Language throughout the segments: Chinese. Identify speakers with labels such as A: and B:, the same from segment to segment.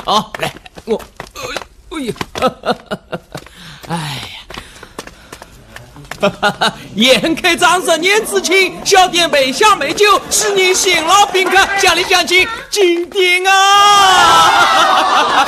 A: 好，来，我，哎呀，哎呀，宴客长生年至亲，小点杯下美酒，使你新老宾客，乡里乡亲敬宾啊！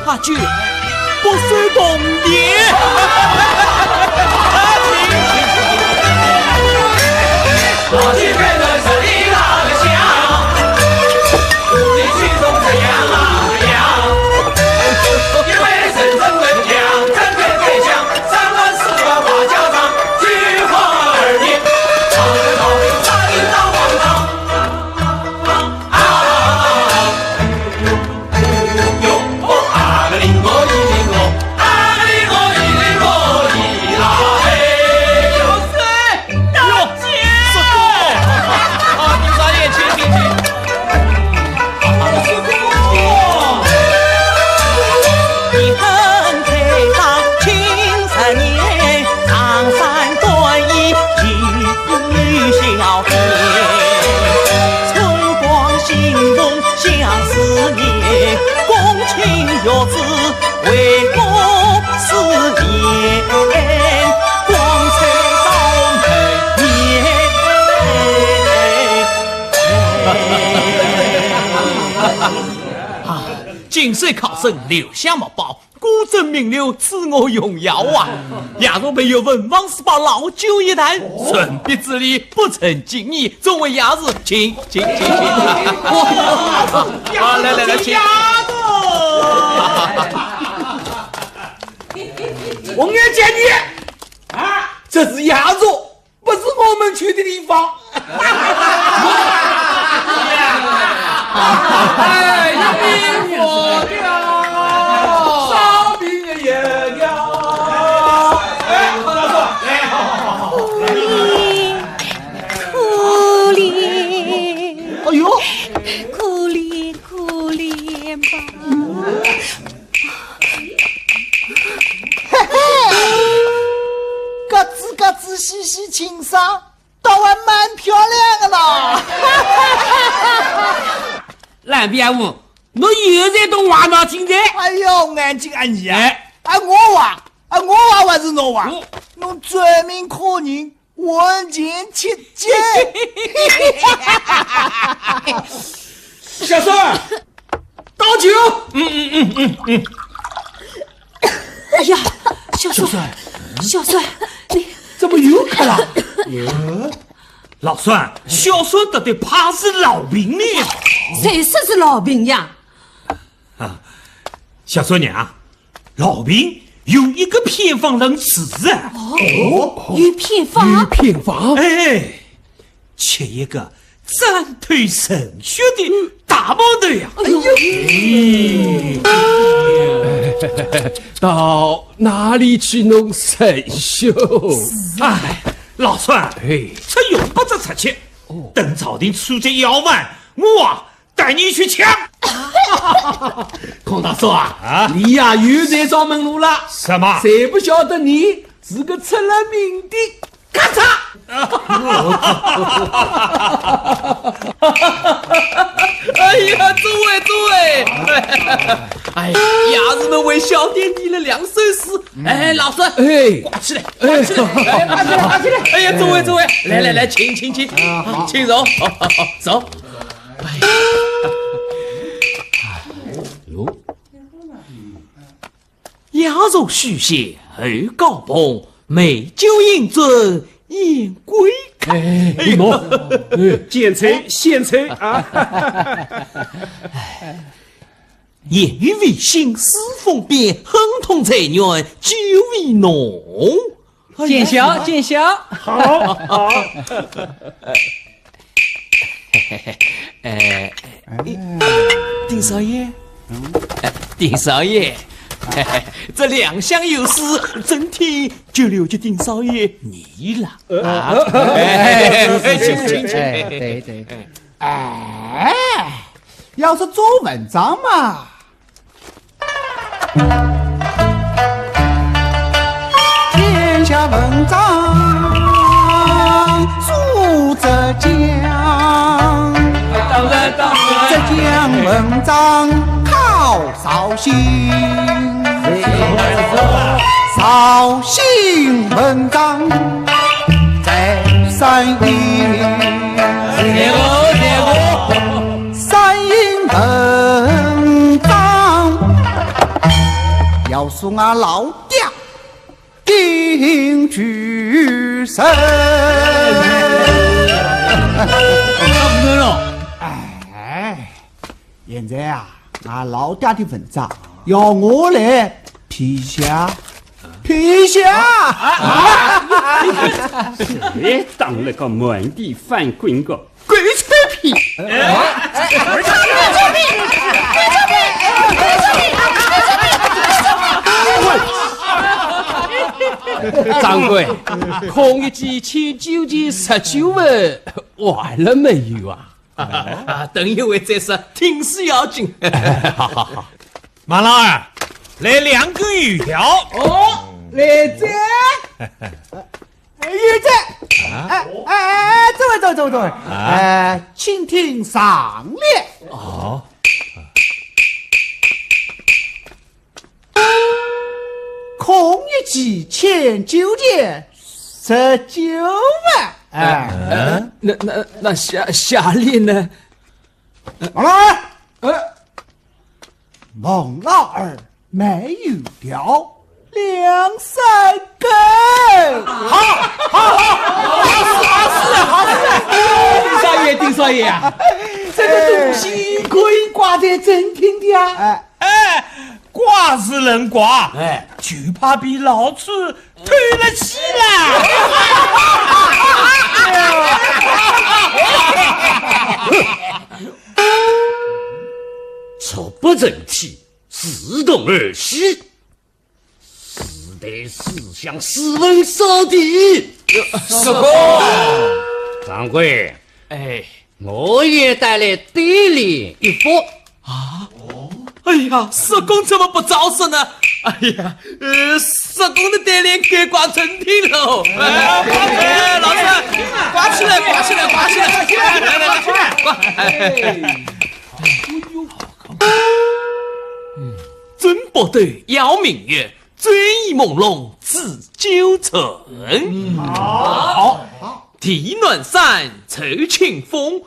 A: 下去不是动点，
B: 我去看的是你那个香，你去中怎样因为深圳文强，整片天香，3万4万花轿上，菊花2年，唱着高兴，唱一到广场。
C: 有子为我思念，光彩照
A: 美啊！金水考生留下墨宝，古镇名流赐我荣耀啊！亚若没有文王十八老酒一坛，顺笔之礼不成敬意，众位亚子，请。来，请。
D: 王爷见你啊！这是亚座，不是我们去的地方。哎，有名火掉，烧饼也掉。哎，大叔，来，好，
E: 可怜，
D: 哎呦，
E: 可怜吧。
D: 咯吱细细清爽，倒还蛮漂亮的啦。
F: 蓝边舞，侬又在动娃闹精的？
D: 哎呦，眼睛啊你啊！我娃还是侬娃？侬专名可人，文情切节。小孙，倒酒。
E: 哎呀，小孙，小孙，你
D: 怎么又咳了？
A: 老孙，小孙得的怕是老病了。
E: 谁说是老病呀？
A: 小孙娘，老病有一个偏方能治啊。
E: 有偏方？
D: 偏方？
A: 哎，吃一个长腿神血的大毛头呀！
E: 哎呦，
D: 到哪里去弄神秀？
A: 哎，老孙，这用不着出去。等朝廷出这要完，我啊带你去抢。
D: 孔大叔啊，你呀又在找门路了。
A: 什么？
D: 谁不晓得你是个出了名的咔嚓？
C: 哎呀，诸位，哎呀，伢子们为小弟立了两首诗。哎，老孙，挂起来，挂起来，挂起来！哎呀，诸位，来，请，请走，走。鸭肉续写而告崩，美酒饮醉宴归开。
D: 李某，见车献车啊！
C: 言语为心，诗风变，亨通才源，酒意浓。
F: 见笑。
D: 好。
C: 丁少爷，丁少爷，这两厢有事，整体就留给丁少爷你了。请。
F: 对。
G: 哎，要是做文章嘛，天下文章苏浙江，浙江文章靠绍兴，绍兴文章在山阴。山阴文章，要是俺老爹定居身。哎，现在啊，俺老爹的文章要我来批下。
H: 谁当了个满地翻滚个
G: 鬼吹屁！
D: 掌柜，空一记千9件19文，完了没有啊？
C: 等一会再说，听事要紧。
A: 好，马老二，来2根鱼条。
G: 来这，有这，这位，请听上联。空一记千9件19万。
D: 那下联呢？
G: 王老二，孟老二没有掉2、3根。好事。
D: 丁少爷啊，
G: 这个东西可以挂在正厅的啊。
A: 挂是能挂，就怕被老子推了起来。
H: 错不正题，自动儿戏，是得思想斯文扫地。
D: 是个
H: 掌柜，我也带来对联一幅。
C: 哎呀，社工怎么不早说呢？哎呀，社工的对联该挂正厅喽！老师，挂起来！来，曾伯德姚明月，醉意朦胧自酒成。好，提暖山酬清风，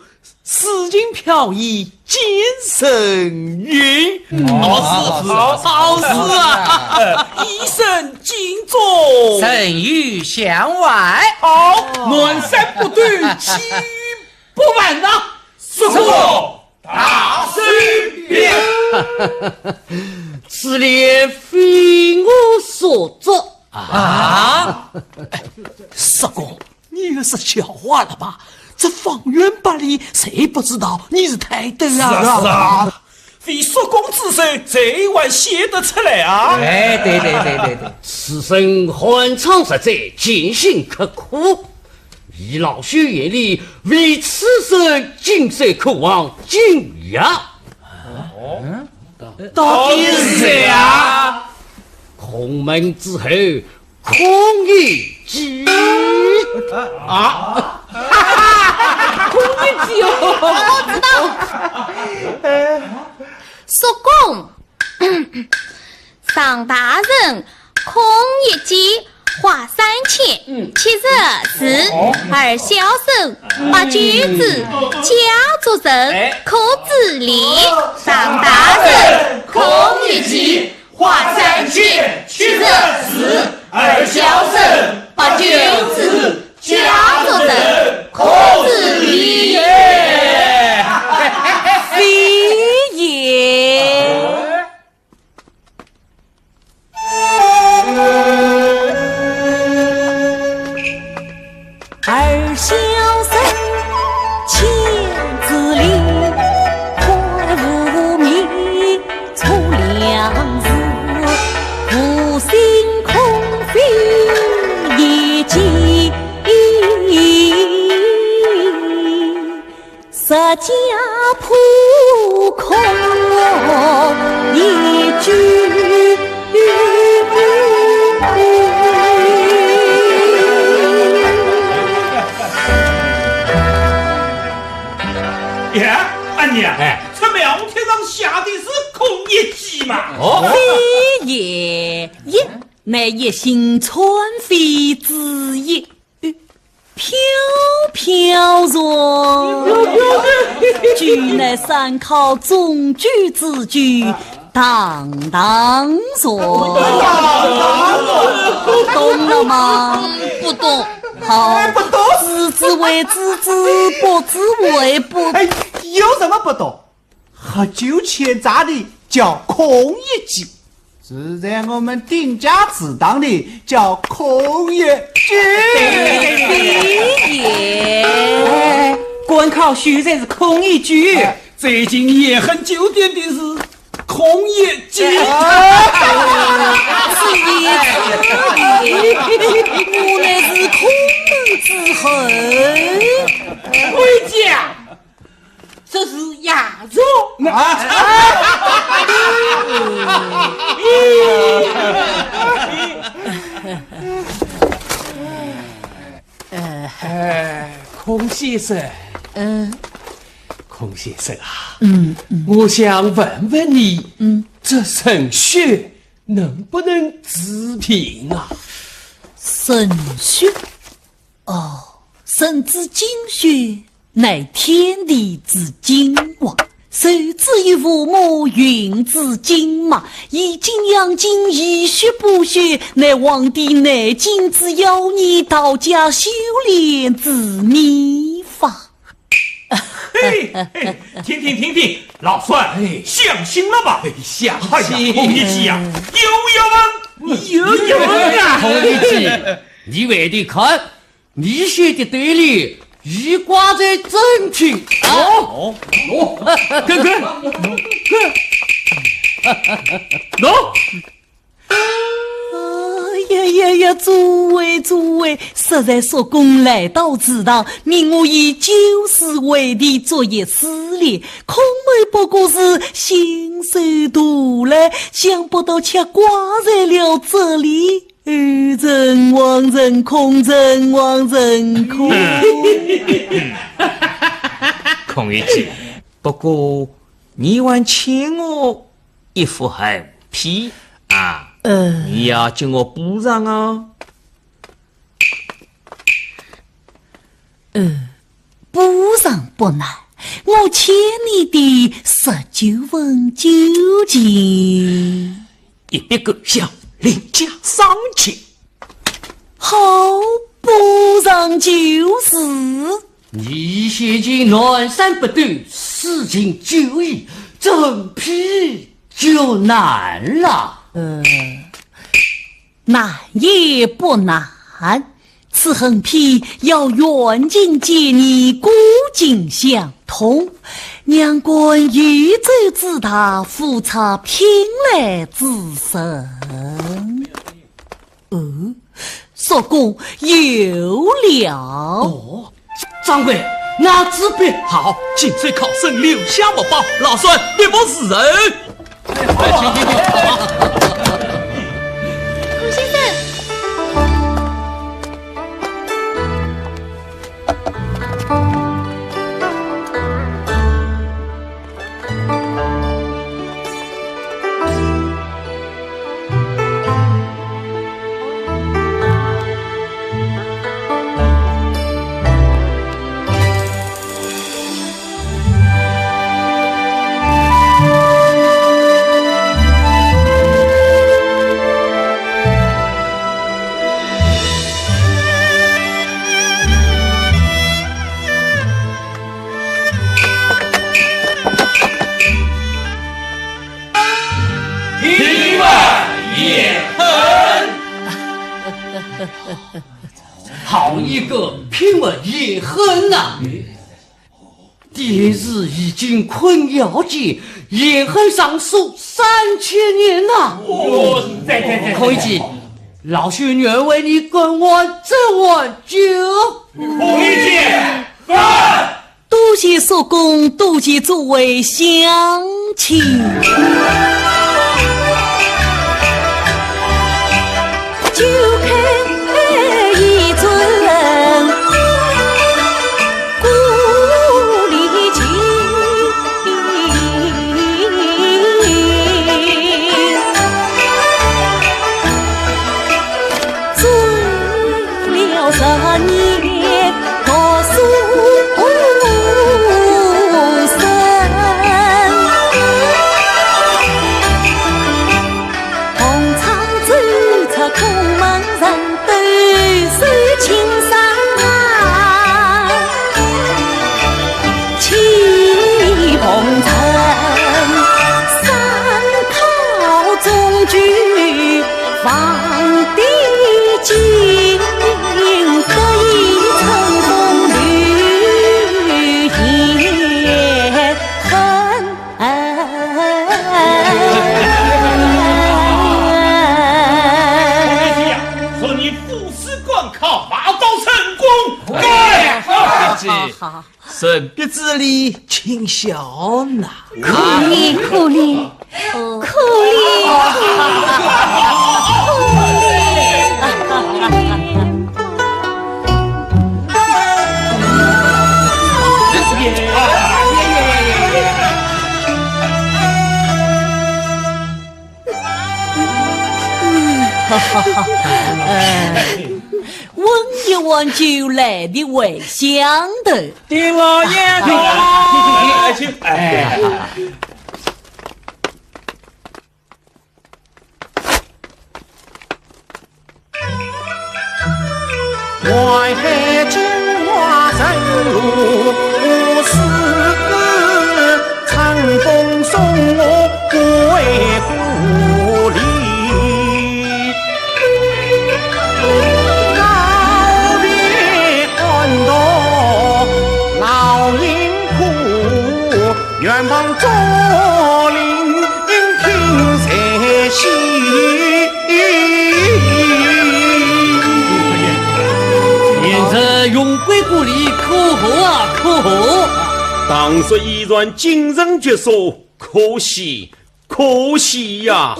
A: 诗经飘逸见神韵。好诗，好诗啊！一声惊钟，
D: 神语向外。
A: 好，暖山不断，其余不完呐。是我大水边。
H: 此联非我所作
A: 啊！师公，你也是笑话了吧？这方圆百里，谁不知道你是泰斗啊？
C: 是啊，非叔公之手，这碗写得出来啊！
D: 哎，对，
H: 此生寒窗实在，艰辛刻苦。以老朽眼里，为此生金山渴望敬仰。
A: 到底是谁啊？
H: 孔门之后，孔乙己啊！
E: 孔乙己哦，我知道。叔公，上大人孔乙己。画3千，74二小手，把句子家族人口子里。上大人孔乙己，画3千，74二小手，把句子家族人口子里。非也。二小生千字里，怀无名出良日，无心空飞也寂，十家扑空一句。
C: 这庙天上下的是孔乙己嘛？
E: 非也，也乃一心传飞之意，飘飘然，句乃三考中句之句，当当然。懂了吗？不懂。好，知之为知之，不知为不。
G: 哎，有什么不懂？喝酒欠债的叫孔乙己，是在我们丁家祠堂里叫孔乙己。
E: 对，
D: 官考虽然是孔乙己，
C: 最近也很久点的是孔乙己。
E: 是我乃是孔门之后。
D: 回家。这是亚洲。
F: 孔先生，孔先生啊，我想问问你，这神血能不能治病啊？
E: 神血，神之精血乃天地之精华，受之于父母，孕之精马，以精养精，以血补血，乃黄帝内经之妖孽道家修炼之秘法。
C: 听，老孙相信了吧？
F: 相
C: 哎呀，孔乙己呀，有
H: 啊！孔乙己，你外地看，你写的对理，已挂在正品。看，
E: 呀！诸位，实在叔公来到此堂，命我以旧时为地作业思练，恐没不过是心手毒来，想不到却挂在了这里。人望人空，人望人空。
A: 孔乙己，不过你还欠我一副狠皮啊！你要叫我补上啊！
E: 补上不难，
I: 我欠你的19文9钱
A: ，100个小另加3000。
I: 好，不让就是。
H: 你现今南山不断，事情就易，整批就难了。
I: 难也不难，此横批要远近结义，古今相通。两官宇宙之大，夫差偏来之神。说公有了。
H: 掌柜，那支笔
A: 好，进水考生留下莫报，老孙别不是人。
E: 孔先生。
H: 好一个平稳也恨呐！爹日已经困妖界，也恨上诉3000年呐！孔乙己，老薛愿为你跟我这碗酒。
B: 孔乙己，
I: 多谢叔公，多谢诸位乡亲。就看一尊故里情，醉了10年告诉
A: 神笔之力，请笑纳。
I: 可怜可怜可闻一闻就来的为乡的，
B: 丁老爷请。
G: 淮海金华神路4乘风送我归故里。远望竹林听彩戏，
H: 免得永归故里，可贺啊可贺！
J: 当时依然精神矍铄，可惜可惜呀！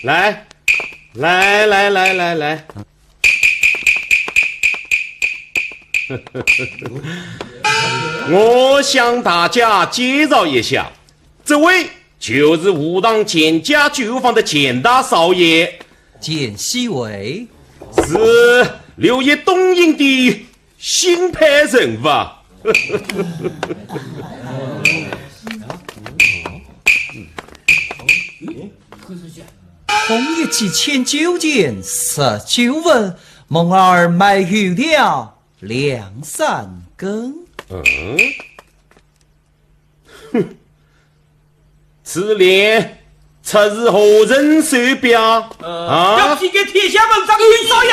J: 来。我向大家介绍一下，这位就是武当简家酒坊的简大少爷，
A: 简西伟
J: 是刘爷东营的新派人物啊！
K: 孔乙己19件19文，孟儿卖鱼了2、3更。
J: 此联出自何人手笔啊？
C: 要批给天下文章云少爷。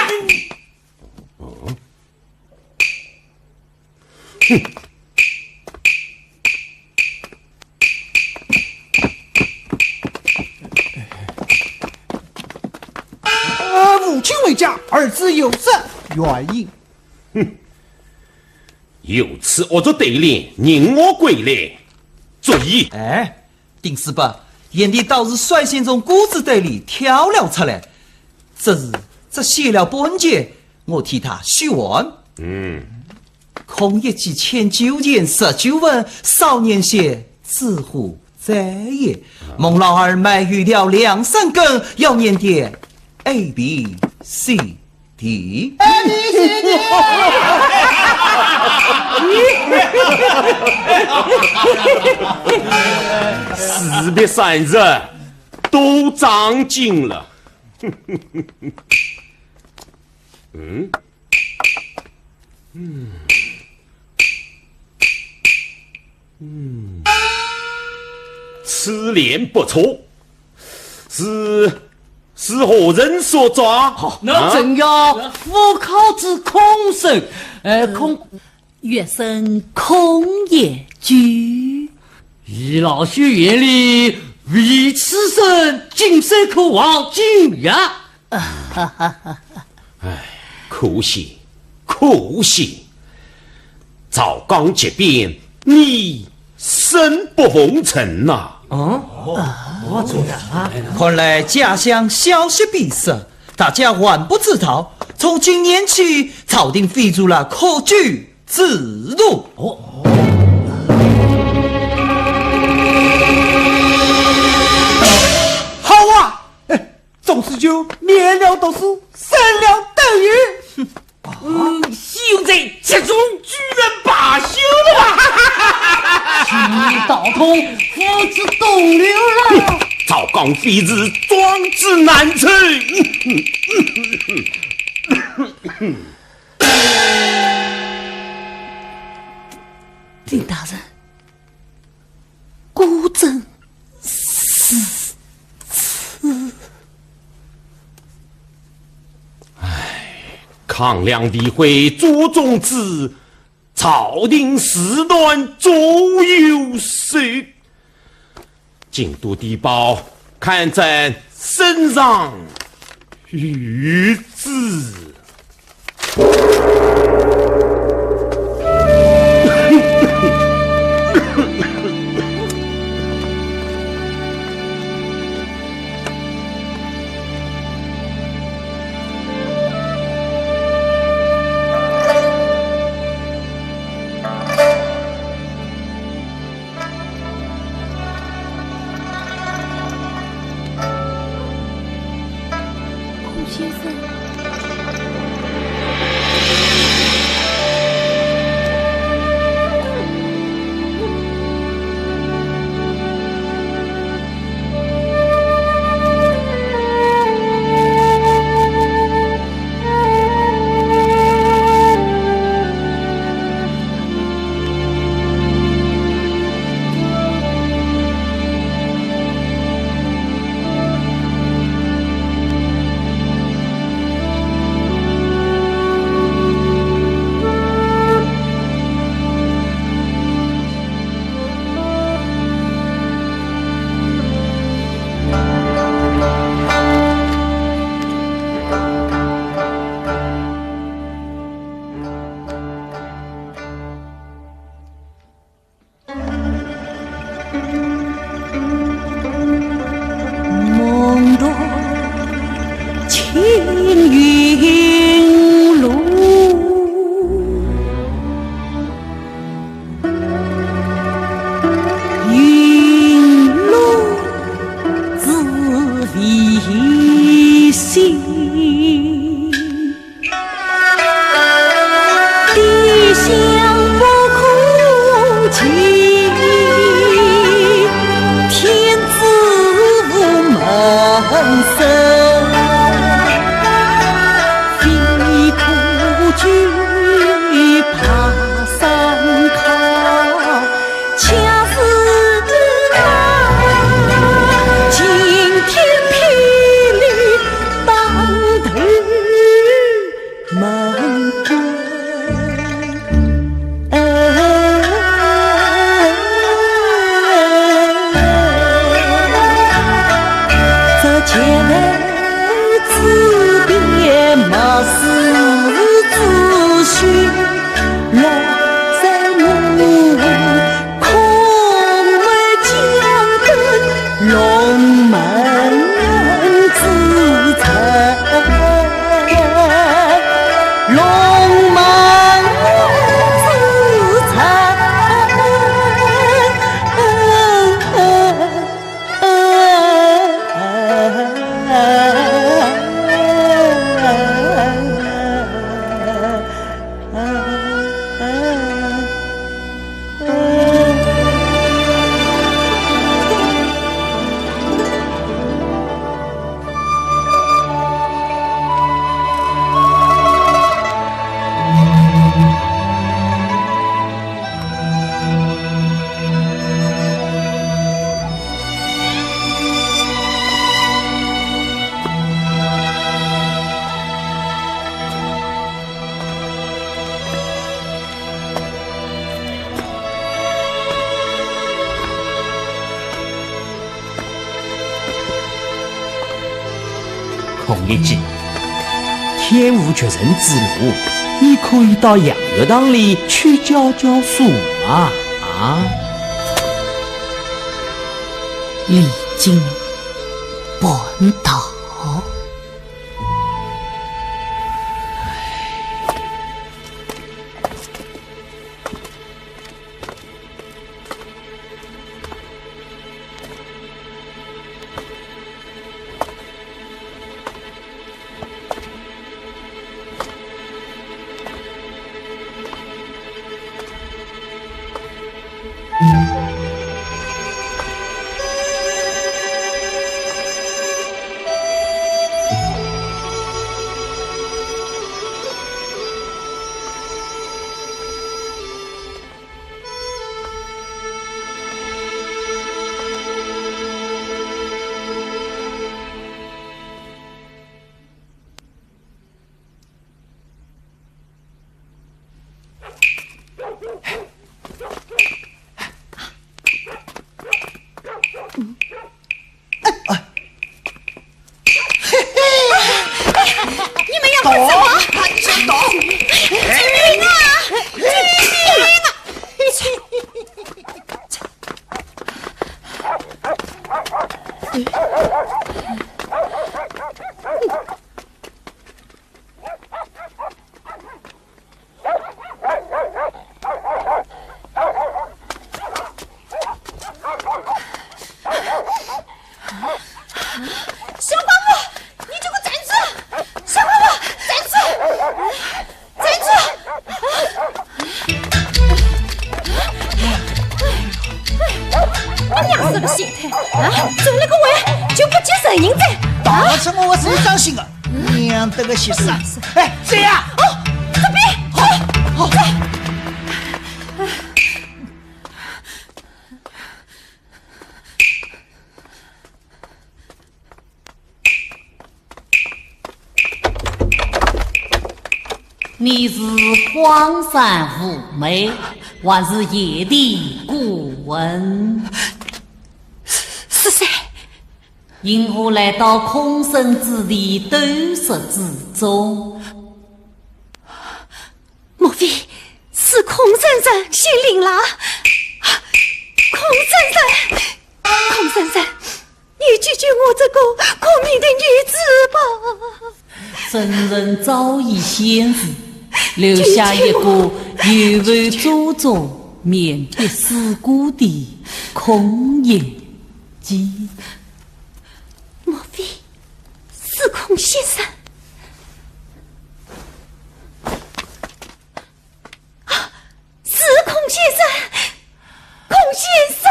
G: 母亲为家，儿子有失，原因。
J: 由此恶作对联，引我归来。注意，
K: 哎，丁师伯，眼里倒是率先从骨子堆里挑了出来。这写了本节，我替他续完。孔乙己19件19文，少年写，自乎在也。孟老二卖鱼了2、3更，要念点 A B C D。
J: 士别3日都长进了。此联不错，是何人所抓？
H: 那正要复考之孔生，孔
I: 月生孔乙己。
H: 以老学眼里，为此生今生可望今日。
J: 可惜，可惜！赵刚这边你生不逢辰呐！
H: 我做的啊！
K: 看来家乡消息闭塞，大家还不知道。从今年起，朝廷废除了科举制度。
G: 好啊，总之就免了读书，升了等于。
H: 现在这种居然罢休了吧？情道通，父子东流了。
J: 赵刚废止，壮志难酬。
I: 丁大人，孤真是此。
J: 抗梁理会朱宗旨，朝廷事端终有失。京都地保看在身上于之。
E: 先生，
L: 孔乙己，天无绝人之路，你可以到洋药堂里去教教书嘛！啊！
I: 历经本道。
M: 这个些事啊！哎，谁呀？
E: 哦，这边，好，走。
I: 你是荒山妩媚，还是野地孤闻？
E: 是谁？
I: 因何来到空生之地斗室之中？
E: 莫非是孔先生心领了？孔先生，你救救我这个可怜的女子吧！
I: 圣人早已先死，留下一个有违祖宗、免别事故的孔乙己。
E: 莫非是孔先生？啊，是孔先生！孔先生，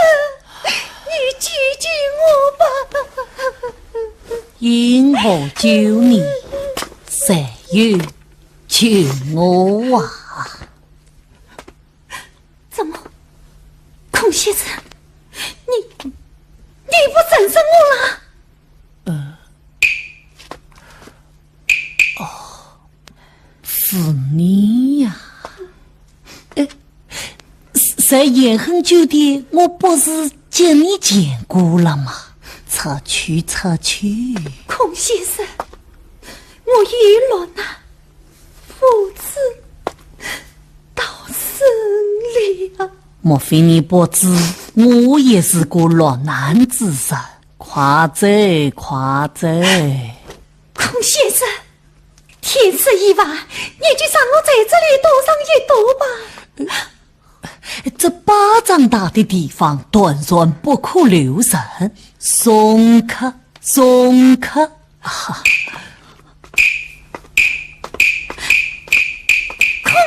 E: 你救救我吧！
I: 因何救你？谁有救我啊？
E: 怎么，孔先生，你不认识我了？
I: 是你呀！在延恒酒店，我不是见你见过了吗？撤去。
E: 孔先生，我遇落那父子到生了。
I: 莫非你不知我也是个落难之人？夸赞。
E: 孔先生，天色已晚，你就让我在这里多上一躲吧。
I: 这巴掌大的地方，断然不可留人。松开！
E: 孔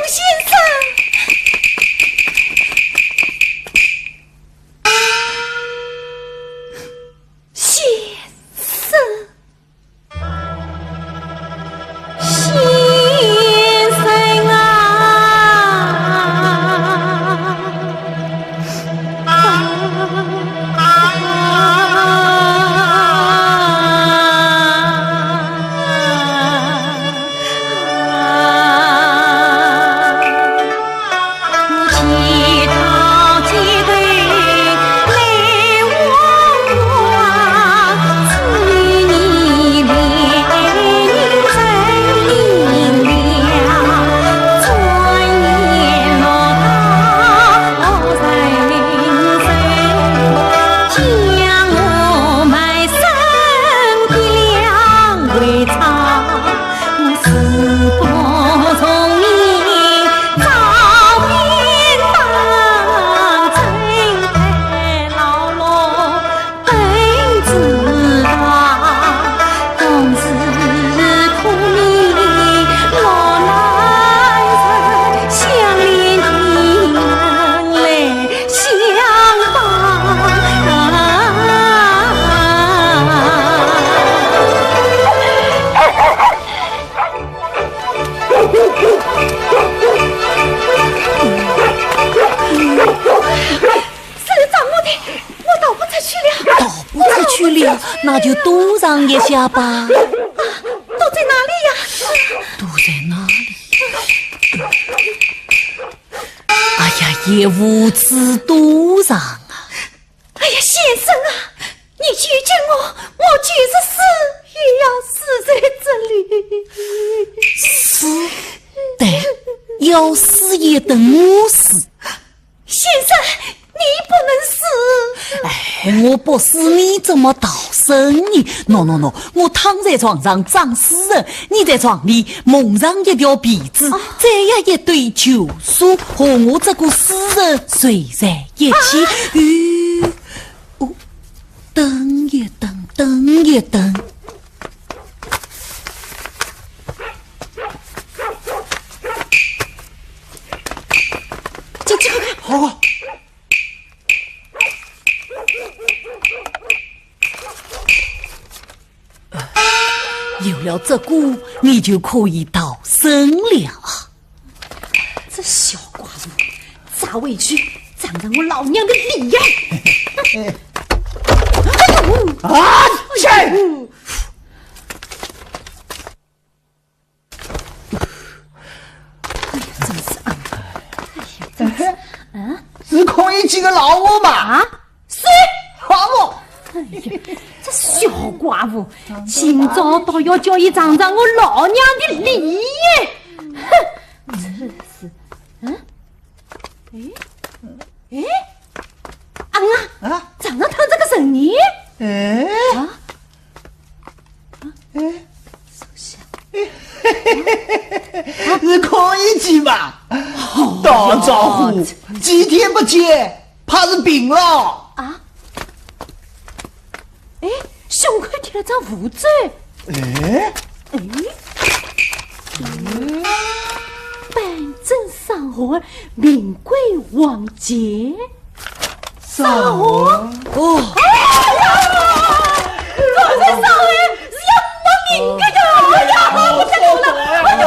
E: 先生，先生。去了，
I: 到不出去了，那就赌上一下吧。
E: 赌在哪里呀？
I: 赌在哪里？哎呀，也无此赌上啊！
E: 哎呀，先生啊，你拒绝我，我就是死也要死在这里。
I: 死，对，要死也等我死。
E: 先生，你不能死！
I: 哎，我不死你怎么逃生呢 ？No， 我躺在床上装死人，你在床里蒙上一条被子，再压一堆旧书，和我这个死人睡在一起。等一等，等一等。
E: 进去看看。
G: 好。
I: 有了这股，你就可以逃生了啊！
E: 这小寡妇，咋委屈，长着我老娘的脸呀！
G: 啊！去！是孔乙己的老母嘛？
E: 啊？谁？
G: 还我！
E: 哎呀，这小寡妇，今早倒要叫伊尝尝我老娘的脸耶！哼，真是，啊，尝尝他这个神年，
G: 是孔乙己嘛？大招呼，几天不见，怕是病了。
E: 胸口贴了张符咒。办正上活，名贵王杰。上活？
G: 哦。
E: 若是上回是要没命的呀！哎呀，不得了了！哎呦！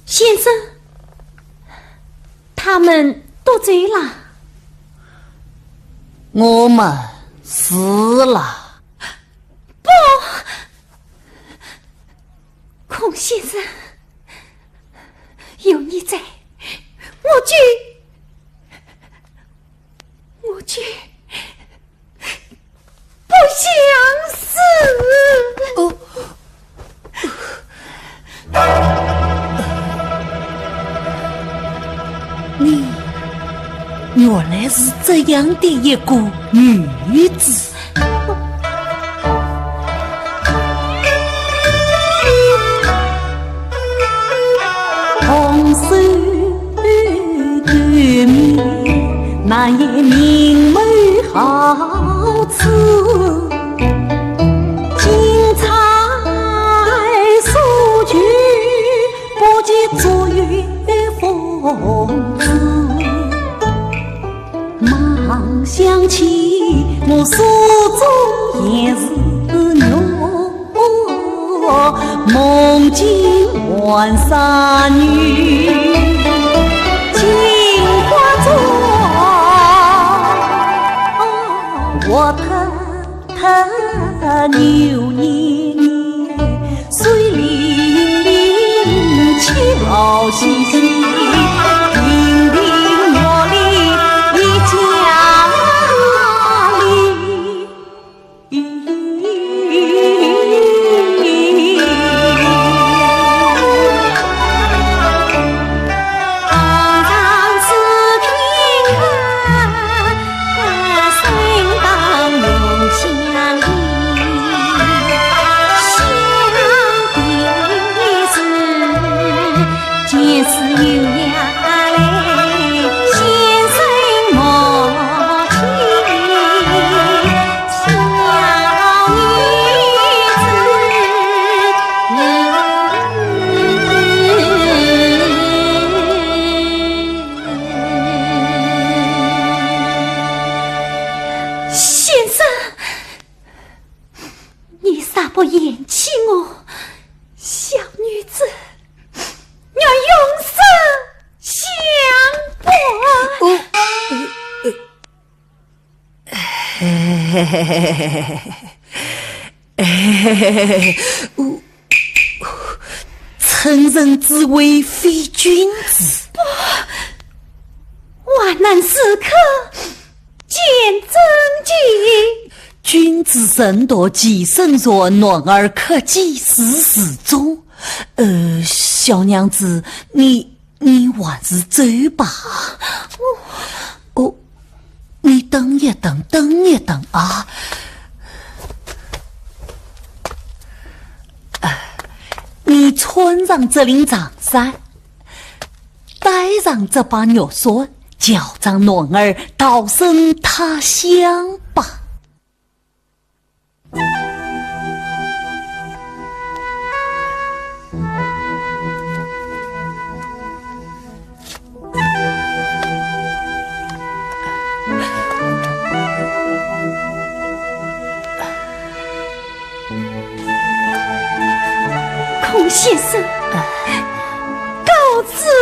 E: 先生，他们都走了。
I: 我们死了。
E: 不，孔先生，有你在，我却不想死。
I: 你原来是这样的一个女此精彩数据，不及昨日风姿。忙想起我书中也是侬，梦见万山女，金花中。我特牛年年，水灵灵，俏兮兮，亭亭若立一家里。堂上是平安，身当永相依。见是有呀嘞，先生莫听，小女子。先生，你啥不嫌弃我？小女子要永生相伴。臣人之为非君子，万难时刻见真迹。君子慎独，己身弱，暖而克己，事事中。小娘子，你还是走吧。你等一等啊！你穿上这领长衫，带上这把玉锁，叫张暖儿逃生他乡吧。孔先生，告辞了。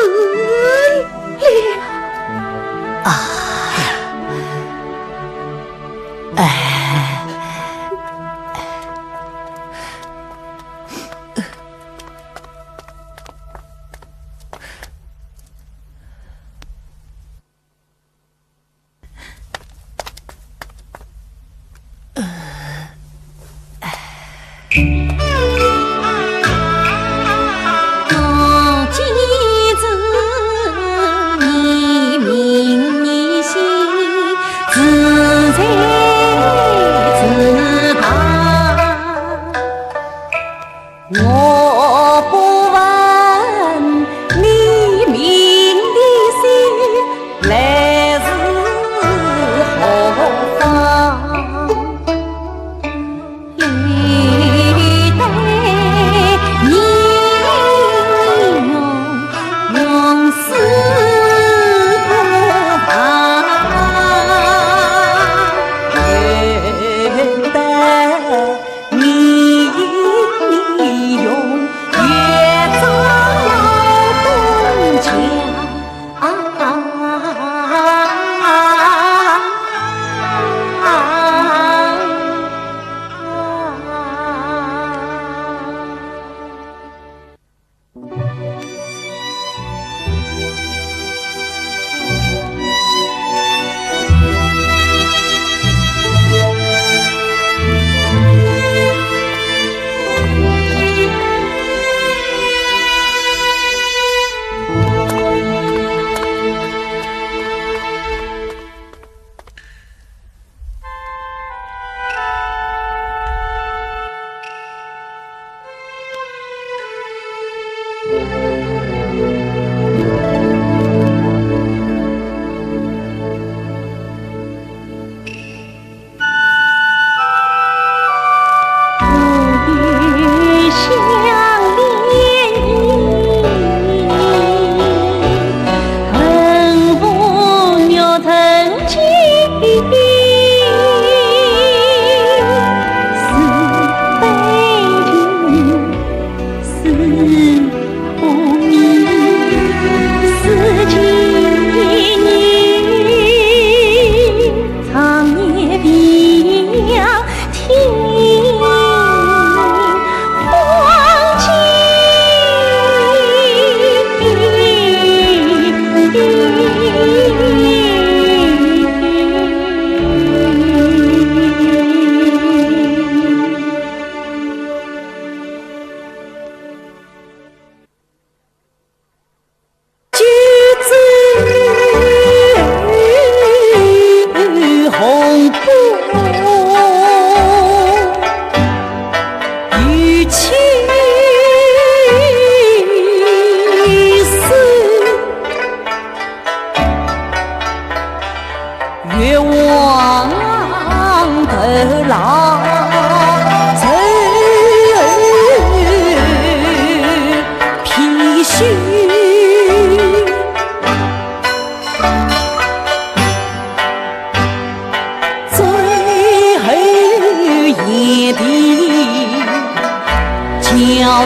I: 自在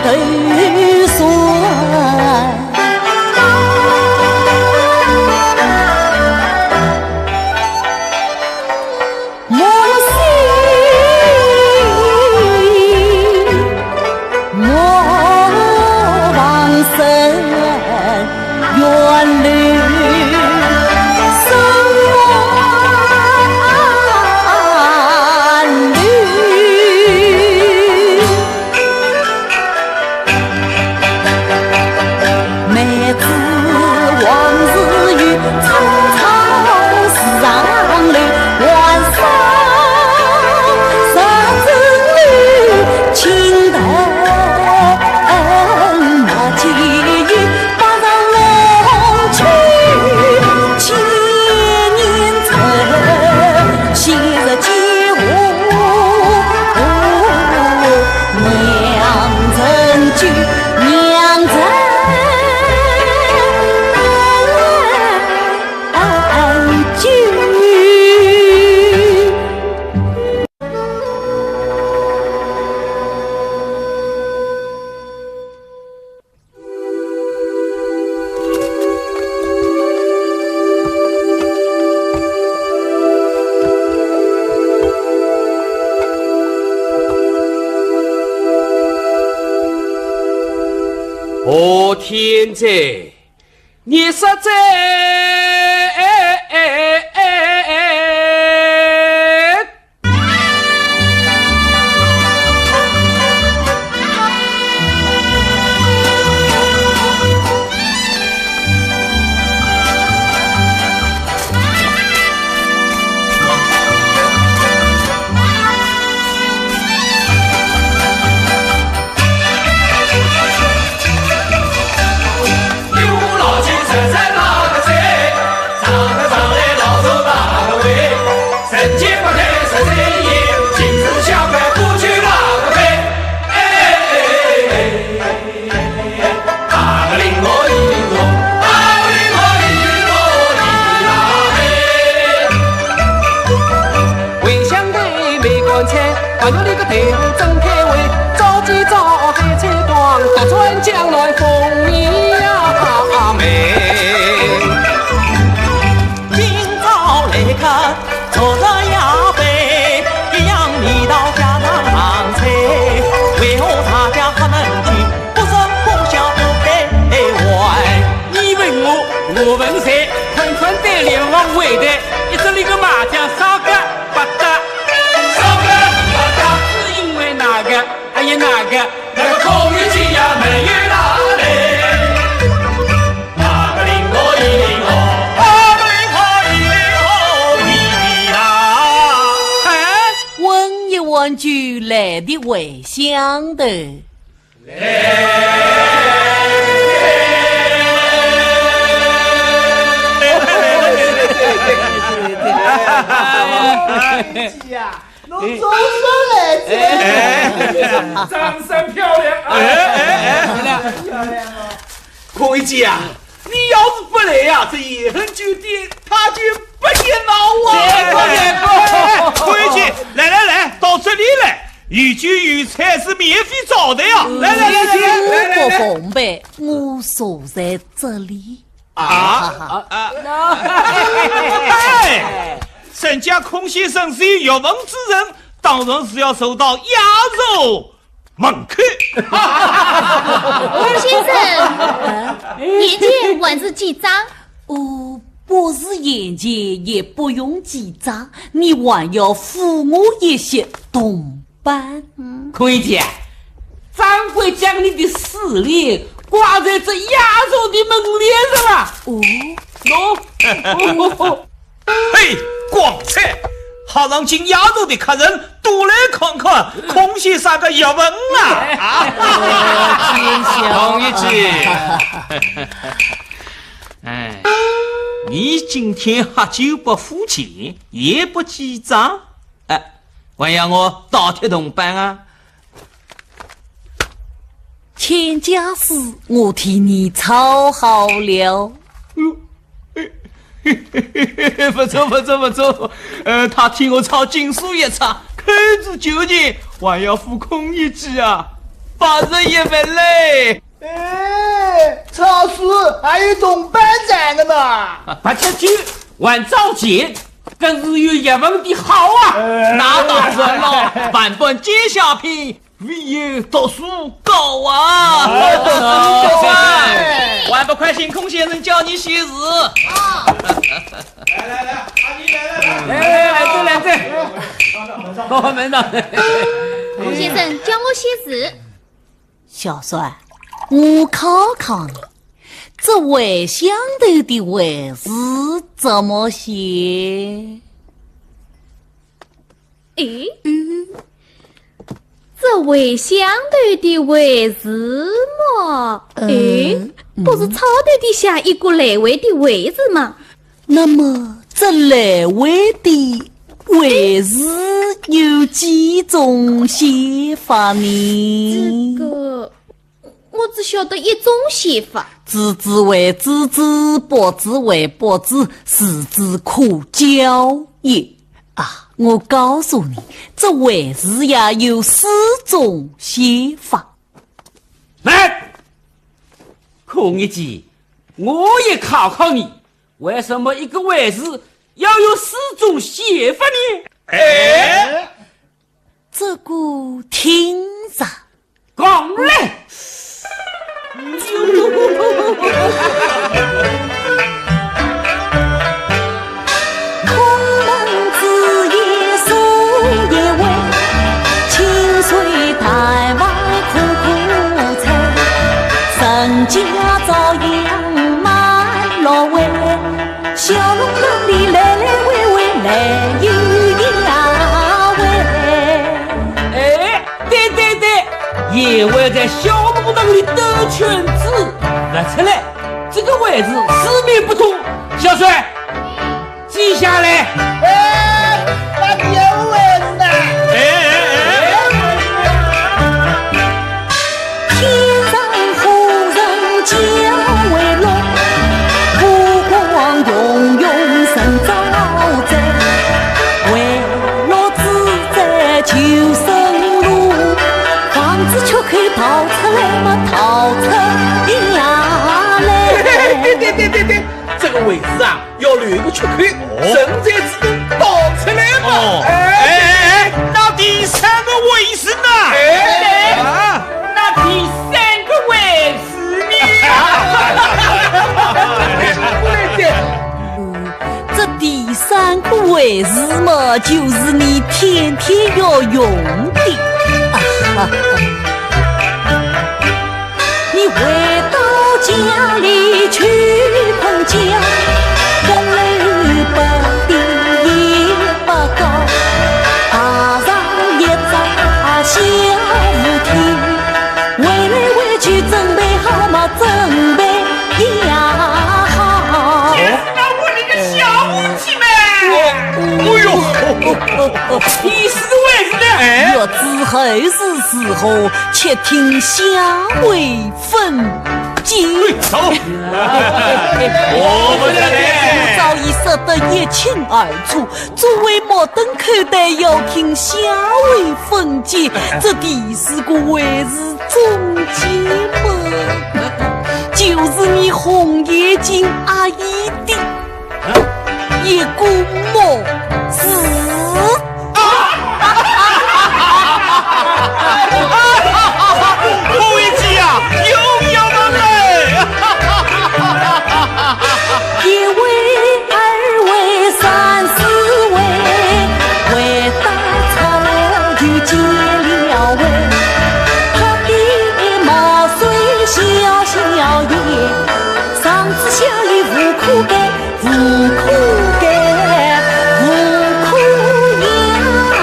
I: 头酸。
J: 哦天在，你实在
B: 将来风呀美，
N: 今早来看昨日呀杯，一样味道家常菜，为何大家不能去，不是互相不配玩？
C: 你问我，我问谁？困困在联网会的，一直那个麻将少个不得，
B: 少个不得，
C: 是因为哪个？还有哪个？
B: 那个孔乙己呀没有哪里？哪个领我一领我，哪个领我一领我一啦？
I: 哎，问一问就来的回乡的。
G: 侬总算来这，
D: 掌声漂亮啊！
G: 漂亮哦！
C: 孔乙己啊，你要是不来呀，这野恨酒店他就不热闹啊！
A: 孔乙己，来，到这里来，有酒有菜是免费招待呀！来，
I: 我不奉陪，我坐在这里。
A: 沈家孔先生是有学问之人，当然是要受到压轴门槛。
E: 孔先生，眼前还是几张？
I: 哦，不是眼前，也不用几张，你还要付我一些铜板。
C: 孔乙己，掌柜将你的4两挂在这压轴的门帘上了。
I: 哦，
A: 嘿，光彩！好让进丫头的客人都来看看孔先生的学问
C: 孔乙己，
A: 哎，你今天喝酒不付钱，也不记账，哎，还要我倒贴铜板啊？
I: 钱家事我替你操好了。
A: 不错，他替我抄经书一册，口子究竟还要付孔乙己啊？ 81分嘞。
M: 哎，超市还有铜板站的呢。
J: 89万兆钱，更是有1分的好啊！
A: 那当然了，版本揭晓品唯有读书高啊！读书高啊！还不快请孔先生教你写字？
J: 来这，我们的
E: 孔先生教我写字。
I: 小帅，我考考你，这尾相头的尾字怎么写？
E: 诶，这尾相头的尾字嘛，诶，不是草头底下一个来位的位字吗？
I: 那么这来位的尾字有几种写法呢？
E: 这个我只晓得一种写法。
I: 子字为子字，伯字为伯字，是字可教也啊！我告诉你，这尾字呀有4种写法。
J: 来，孔乙己，我也考考你，为什么一个尾字要有4种写法呢？
B: 哎，
I: 这个听着，
J: 讲来。
I: 空门子夜送夜味，清水台湾苦苦菜，人家朝阳满落尾，小龙门里来来回回来有呀喂。
J: 哎，对，野味在小路灯里兜圈子，不出来，这个位置四面不通。小帅，记下来。
M: 哎，那有位置呢。
I: 天上忽人将为龙，湖光涌涌神招在，为落自在求生路，房子却可以逃出来嘛，逃出呀来。
D: 对，这个位置啊，要留一个缺口，人才自动逃出来嘛。
A: 那第3个位是呢？
J: 那第3个位是你。
I: 这第3个位置嘛，就是你天天要用的。你回到家里去碰见风雷不定也不高，爬上一张小舞厅，回来回去准备好嘛，准备呀好。
J: 那我那个小武器们，第4个位置呢？
I: 月子后是时候，且听香味分解。
A: 走，
I: 我早已说得一清二楚，作为摩登口袋要听香味分解，这第4个位置中间嘛，就是你红眼睛阿姨的一股墨子。
A: 孔乙己啊，又要了嘞！1
I: 位、2位、3、4位，为大草就结了尾，他的毛遂小叶，上次下雨无苦干，无苦干，无苦呀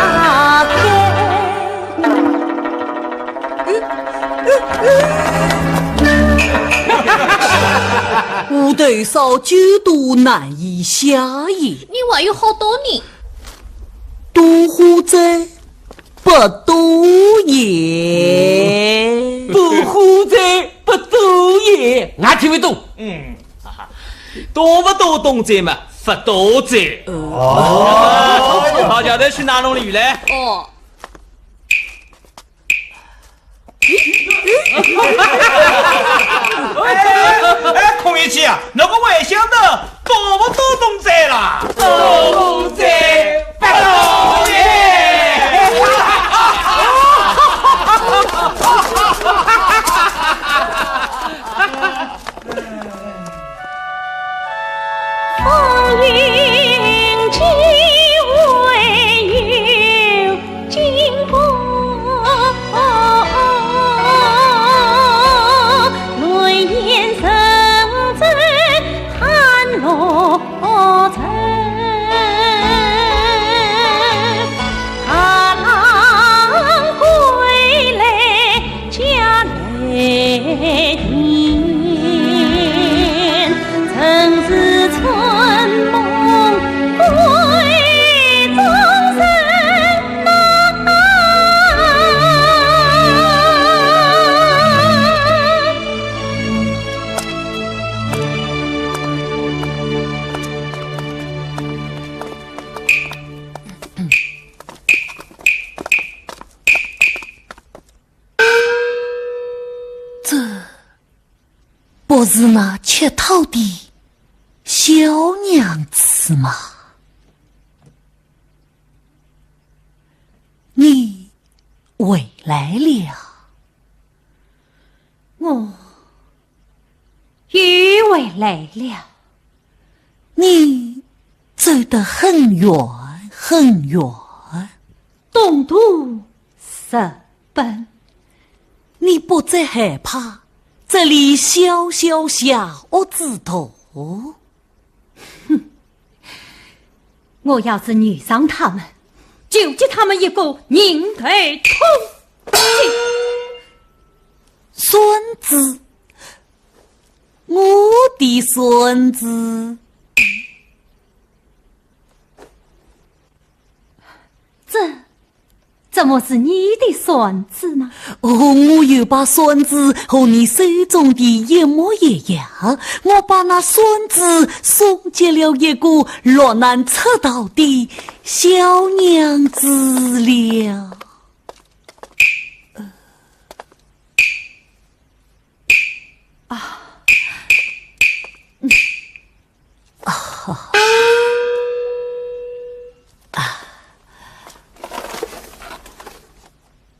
I: 无头少九度难以下也。
E: 你还有好多呢。
I: 多花在不多言，
J: 不花在不多言，俺听不懂。
A: 多不多动在嘛，不多在。好家伙，去拿弄鲤鱼来。
E: 哦。
B: 孔乙己啊，那个外乡的多不多动贼啦？
D: 动贼不动耶！
E: 风云之为有经过，轮眼生针寒落尘。他郎归来家内人，曾是春梦归终身难。
I: 这不是那乞讨的小娘子吗？你回来了。
E: 我又回来了。
I: 你走得很远很远，
E: 东途十奔。
I: 你不再害怕这里小小下屋子头？
E: 我要是遇上他们，就给他们一个人头痛击。
I: 孙子，我的孙子，
E: 这怎么是你的孙子呢？
I: 哦，我又把孙子和你手中的一模一样，我把那孙子送给了一个落难出道的小娘子了。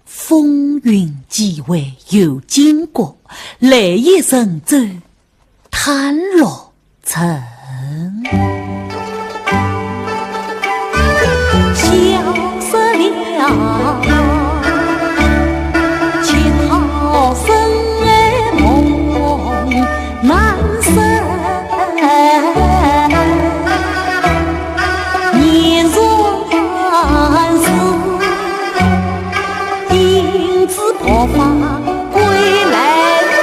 I: 风云际会有经过，来也神州探落尘。消失了乞讨生梦难生，年若半世因此破发归来人，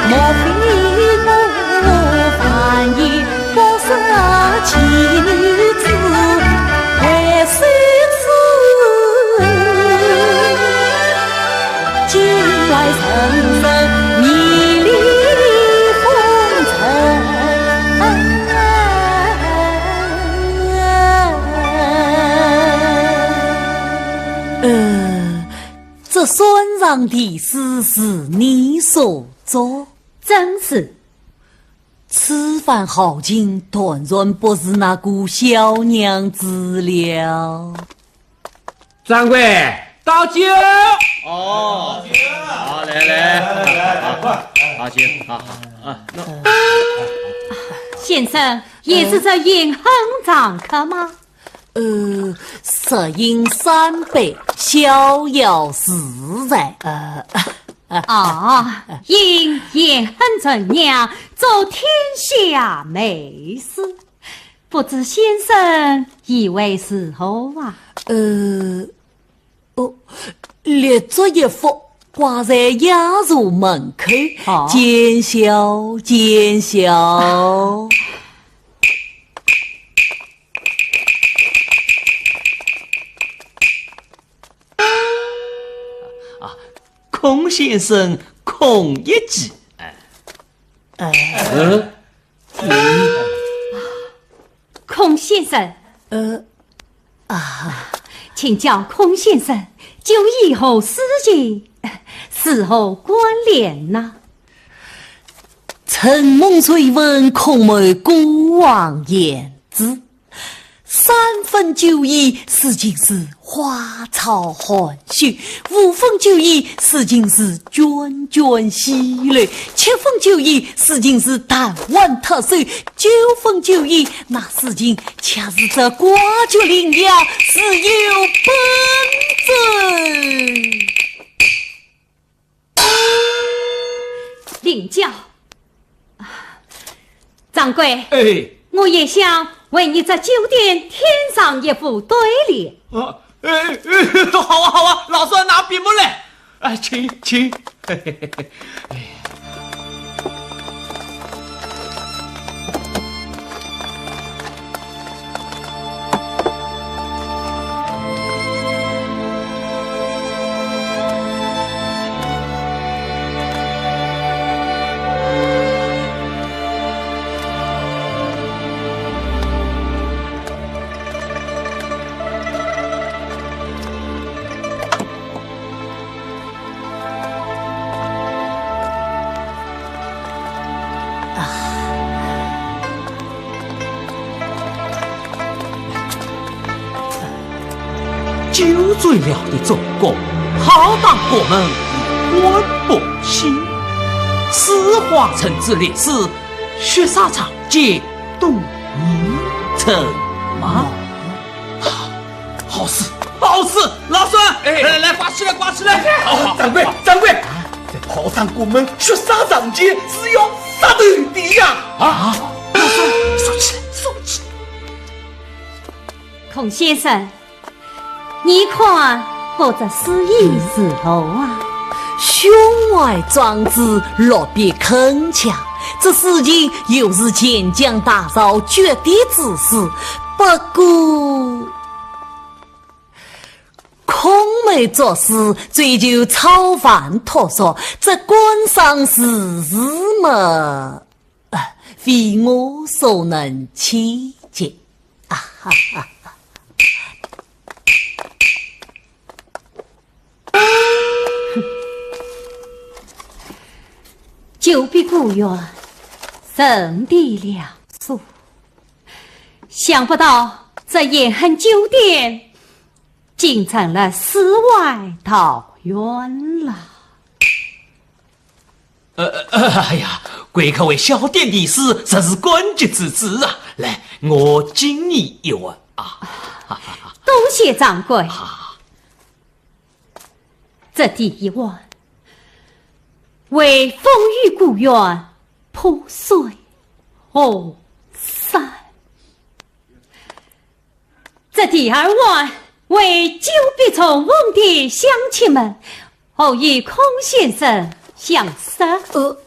I: 莫非我犯意不识其女子为谁痴？境外层层迷离风尘。这孙上的事是你所做，
E: 真是。
I: 此番好景，断然不是那个小娘子了。
F: 掌柜，倒酒。
C: 哦，好，来，好，行，好，
E: 先生也是这饮恨长客吗？
I: 食饮3杯，逍遥自在。
E: 因言恨怎样做天下美事？不知先生以为是何啊？
I: 列作一幅挂在雅俗门口，见笑见笑。
A: 孔先生，孔乙己。
E: 孔先生，
O: 请教孔先生，就以后事情是何关联呢？
I: 承蒙垂闻孔妹孤王言之，3分9厘事情是花草含蓄，5分9厘事情是涓涓细流，7分9厘事情是弹丸脱手，9分9厘那事情恰是这瓜角羚羊是有本质。
O: 领教。掌柜，
A: 哎，
O: 我也想为你这酒店添上一副对联。
A: 好啊好啊，老孙拿笔墨来，哎，请。酒醉了的中国，浩荡国门官不兴，四皇城之烈士，血沙场皆动泥城吗？好事，老孙，来挂起来！
D: 掌柜，这炮上国门，血沙场街是要杀头的呀！
A: 老孙，说起来。
O: 孔先生，你看我这诗意是何啊？
I: 胸怀壮志，落笔铿锵，这事情又是钱江大嫂决定之事。不过孔妹做事追求超凡脱俗，这官上事嘛，非我所能理解啊！
O: 久别故园，胜地两宿。想不到这延恒酒店竟成了世外桃源了。
A: 哎呀，贵客为小店的事，这是官职之职啊！来，我敬你一碗啊！
O: 多谢掌柜。这第一碗为风雨故园破碎而散，这第二碗为久别重逢的乡亲们，偶与孔先生相识。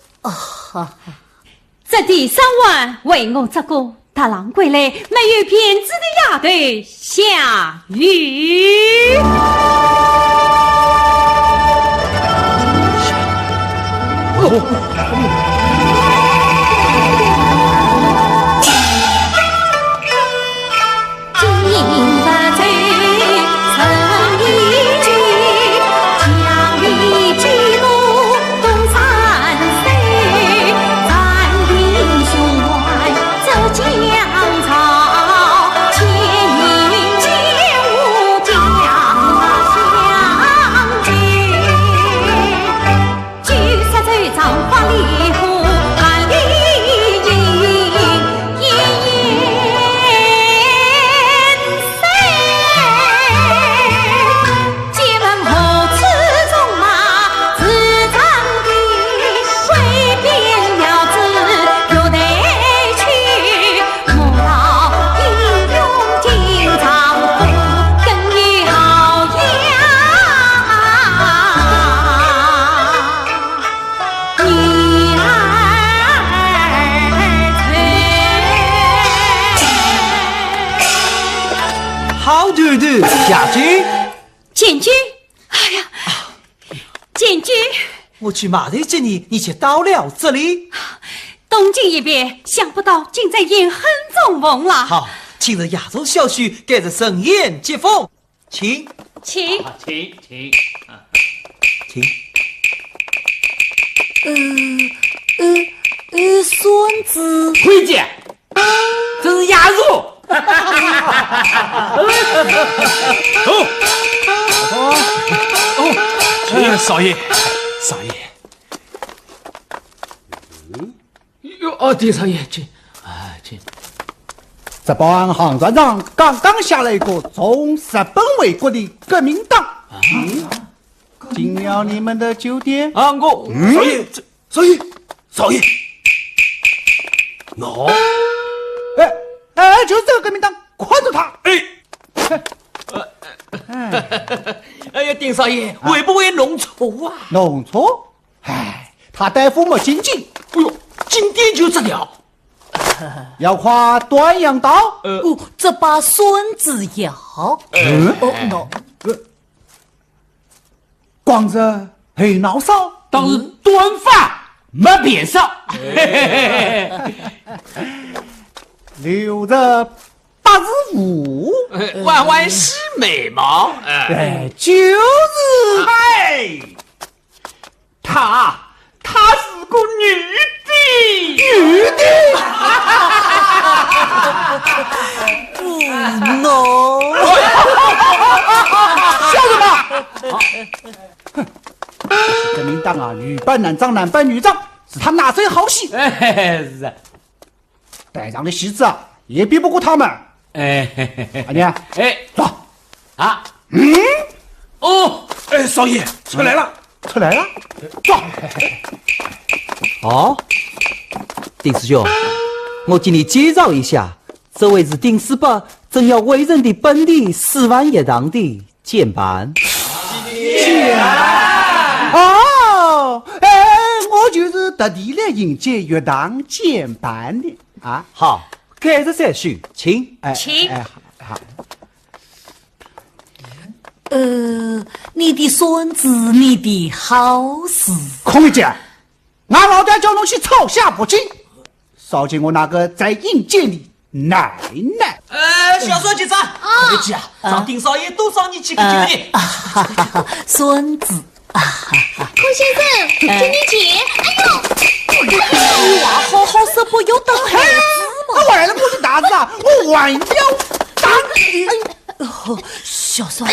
O: 这第三碗为我这个大郎归来没有偏执的丫头下雨。
K: 下去，
O: 简居，哎呀，简居，
K: 我去马头接你，你却到了这里。
O: 东京一别，想不到竟在延恒中逢了。
K: 好，今日亚洲小婿盖着盛宴接风。请
O: 请。
C: 请。
K: 请。
I: 孙子，
C: 回见，这是鸭肉。
A: 少爷，
C: 丁少爷，请。
G: 这帮杭船长刚刚下了一个从日本为国的革命党，进了你们的酒店。
A: 少爷，
G: 喏，就是这个革命党，快住他！
C: 哎呀，丁少爷，会不会弄错啊？
G: 弄错？他大夫没紧紧，
C: 哎呦，紧点就治疗。
G: 要夸端阳刀。
I: 这把孙子腰。
G: 光着黑脑勺，
C: 当是短发没变少，
G: 留着八字胡，
C: 弯弯细眉毛，
G: 就是
C: 她是个女的，no，
G: 笑什么？革命党啊，女扮男装，男扮女装，是他拿谁好戏？
C: 是啊，
G: 带上的戏子啊，也比不过他们。阿娘，走
C: 啊，
A: 少爷出来了，
G: 走。
K: 哦，丁师兄，我给你介绍一下，这位是丁师伯正要委任的本地4万一堂的监办。
G: 我就是特地来迎接乐堂监办的啊。
K: 好，开始再续，请。
G: 好。
I: 你的孙子，你的好事。
G: 孔玉姐，俺老爹叫侬去抄下不进，少见我那个在阴间的奶奶。
A: 小孙姐长，快去啊，让丁少爷多赏你几个酒的。
I: 孙子。
E: 孔先生，请你请。
I: 哇，好色不有当孩子嘛？
G: 为了我的大子啊，我弯腰打你。
I: 小孙，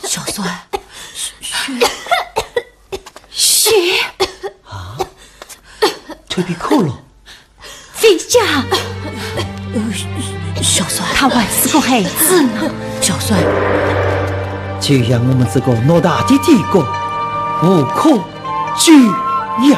I: 小孙，血
K: 啊，腿被扣了。
O: 飞家，
I: 小孙，
O: 他还是个孩子呢。
I: 小孙，
K: 就像我们这个偌大的帝国，无可救药。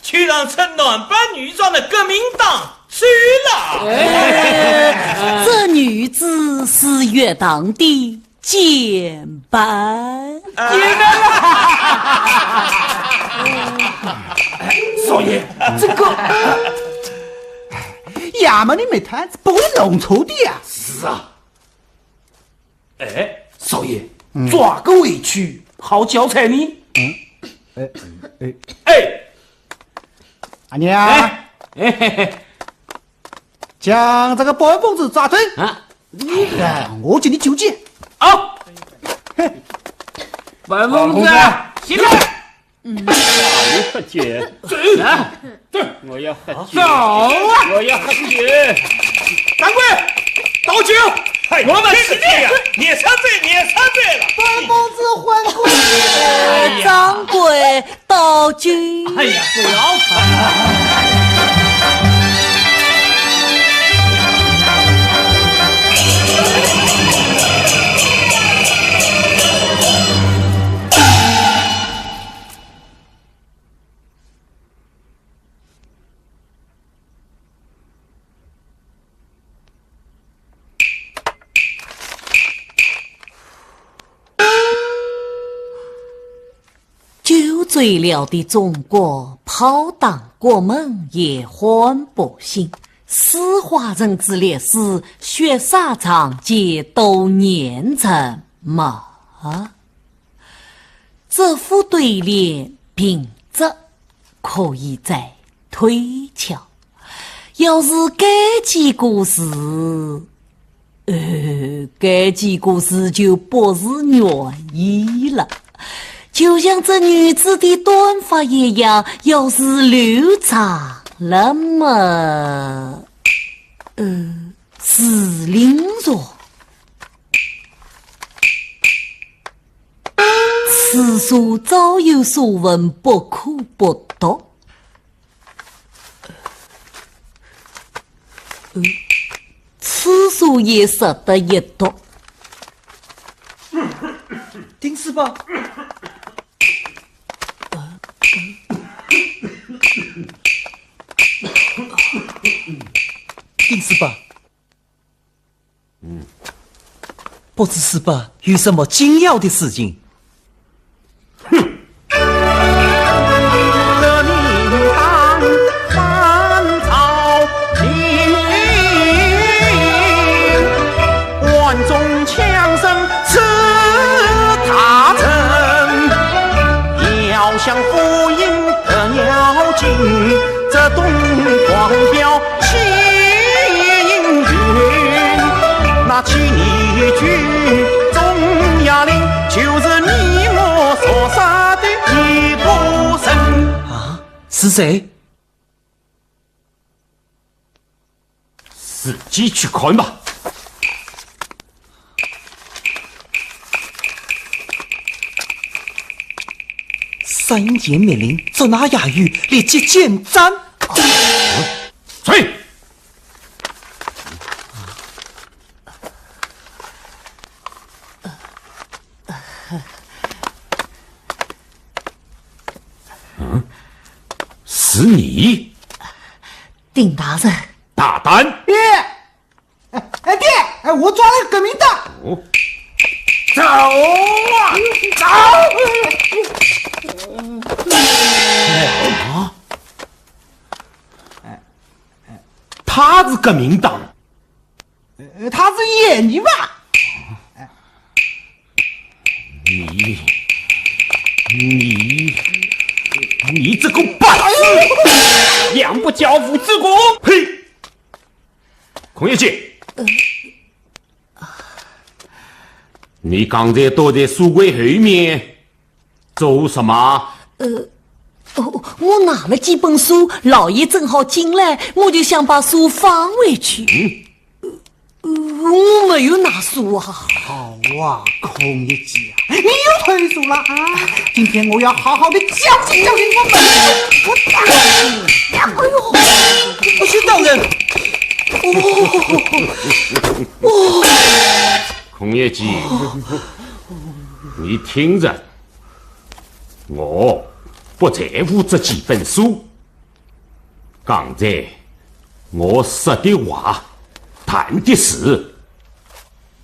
A: 去让穿男扮女装的革命党去了。
I: 这女子是乐堂的监办。
G: 少爷，这个衙门的煤炭子不会弄错的呀。
A: 是啊。少爷，抓个回去，好教材你。
G: 阿娘，将这个保安疯子抓走啊！我给你救济。
C: 好，保安疯子，起来！
J: 我要喝酒，我要喝酒，我要喝酒。
A: 掌柜，倒酒！我们是这样，你插嘴了。
M: 保安疯子还过来。
I: 掌柜，倒酒。
A: 哎呀，不要看。
I: 酒醉了的中国，炮弹国门也唤不醒。四化人之烈士血沙场皆都碾成马。这副对联并着可以再推敲。要是该件故事，该件故事就不是原意了。就像这女子的短发一样，要是留长了嘛，是灵若。此书早有所闻，不可不读。此书也值得一读。
K: 丁师伯，丁师伯，不知师伯有什么紧要的事情？
N: 像福音的鸟尽，这东方标气云，那起义军钟亚令就是你我所杀的一部神
K: 啊！是谁？
J: 自己去看吧。
K: 三爷命令捉拿亚玉，立即见斩。
J: 退！是你，
I: 丁大人。
J: 大胆！
G: 爹，爹，我抓了个革命党。
J: 走啊，走！他是革命党，
G: 他是演你吧？
J: 你这个败子，养不教父之功！呸！孔业绩，你刚才躲在书柜后面做什么？
I: 我拿了几本书，老爷正好进来，我就想把书放回去。我没有拿书啊。
G: 好啊，孔业绩啊，你又退缩了啊！今天我要好好的教训教训我们。
K: 哎呦，薛大人，
J: 孔业绩，你听着，我不在乎这几本书。刚才我说的话、谈的事，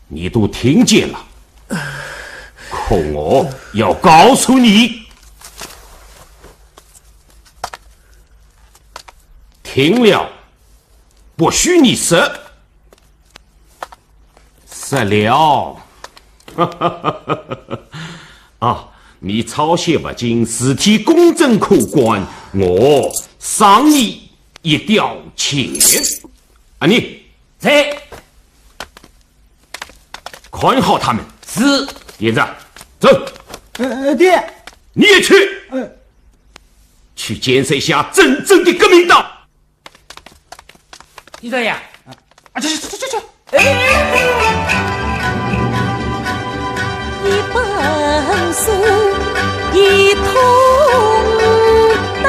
J: 你都听见了。可我要告诉你，听了不许你说，说了，啊！你抄写不进，事体公正可观，我赏你一条钱。啊，你
H: 在
J: 看好他们。
H: 是。
J: 爷子，走。
G: 爹，
J: 你也去。去建设一下真正的革命党。
H: 你这样
G: 去。
I: 一本书，一桶当，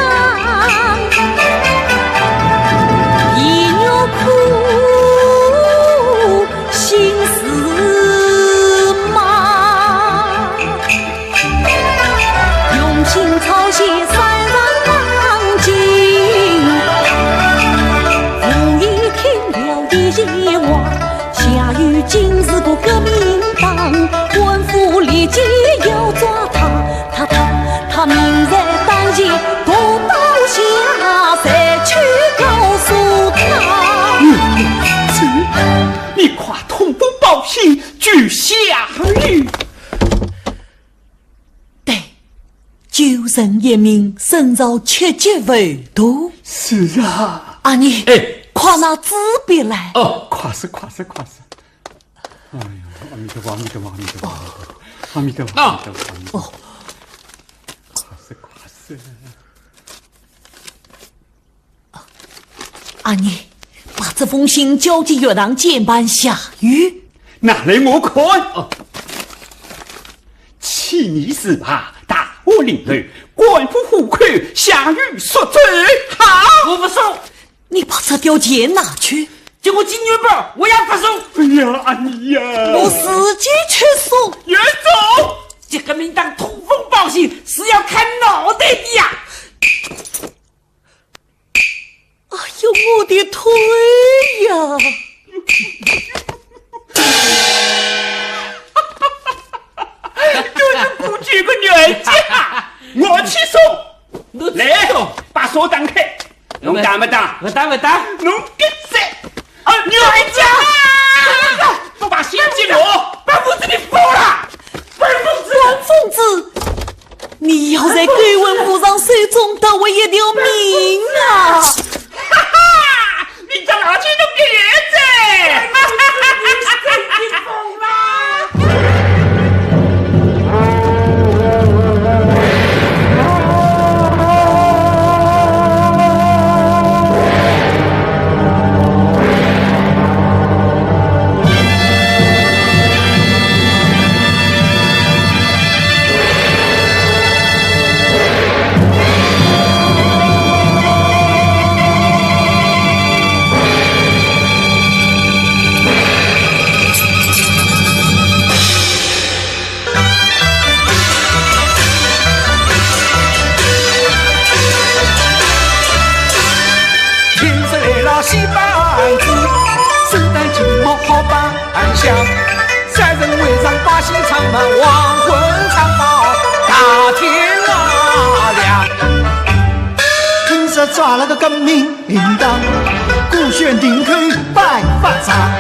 I: 一牛苦，心似马，用心抄写三让经，无意听了一句话。
L: 发通风报信，据下谕。
I: 对，救人一命，胜造7级浮屠。
L: 是啊，
I: 阿妮，快拿纸笔来。
L: 哦，快是。哎呦，阿弥陀佛，阿弥陀佛，阿弥陀佛，阿弥陀佛，阿弥陀佛。哦，快是。
I: 阿妮，把这封信交给岳堂监办下谕。
L: 拿来我看。哦，弃你是吧？大我领路，官府户口下谕说罪。好，
H: 我不收。
I: 你把这条钱拿去，
H: 叫我金元宝，我要不收。
L: 哎呀，阿妮呀，
I: 我自己去送。
L: 远走！
H: 这个民党通风报信是要看脑袋的呀！
I: 哎呦，我的腿呀！
L: 就是不举个人家，我去送。来，把手打开。侬打不打？
H: 我打不打？
L: 侬给在女儿家，不把信给我，
H: 把屋子给封了。
I: 关疯子，你要在给文府上手中得我一条命啊！
L: 哈哈，你叫哪去弄个爷子？哈哈哈哈哈！你疯了！
B: 戏班子，圣诞节目好办相，三人围上把戏唱满，黄昏唱到大天亮。
G: 听说抓了个革命党，顾选定口摆法场，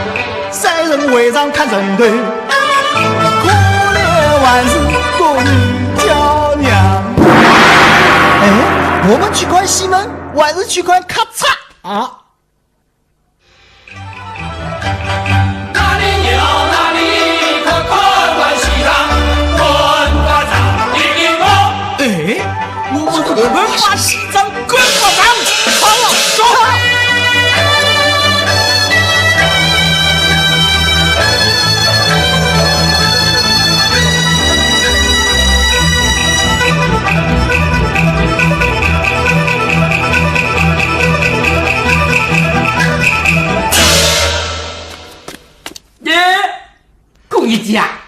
G: 三人围上看人头，可怜万事过于娇娘。哎，我们去看戏吗？还是去看咔嚓啊？
B: 文化西藏滚法场，好了，走！
H: 龚一姐啊，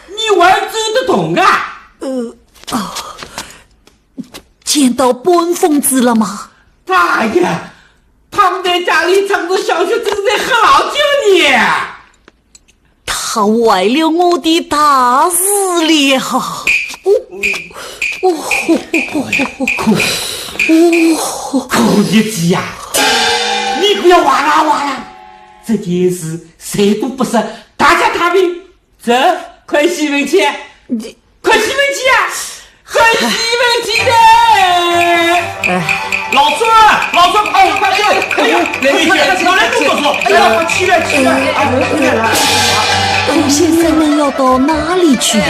H: 你玩走得动啊？
I: 见到本疯子了吗？
H: 大爷，躺在家里唱着小学正在喝老酒呢。
I: 他坏了我的大事了。
H: 龚一姐呀，你不要哇啦哇啦，这件事谁都不是，大家踏平。走，快洗门去，快洗门去啊！快洗门去的！
J: 老孙，快去！哎呦，老来动作！哎呀，起来！
I: 孔先生们要到哪里去？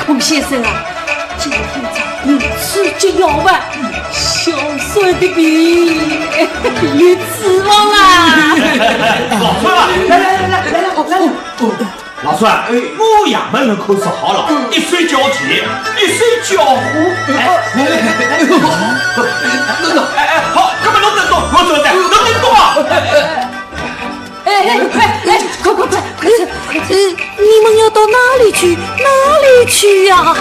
O: 孔先生啊，今天早你吃就要饭，小孙的笔有指望啦！
J: 老孙啊，来！老孙，牧羊们人口说好了，一岁交钱，一岁交户。好，根本侬能动，我走的，侬能动啊！
I: 快！你们要到哪里去？哪里去呀？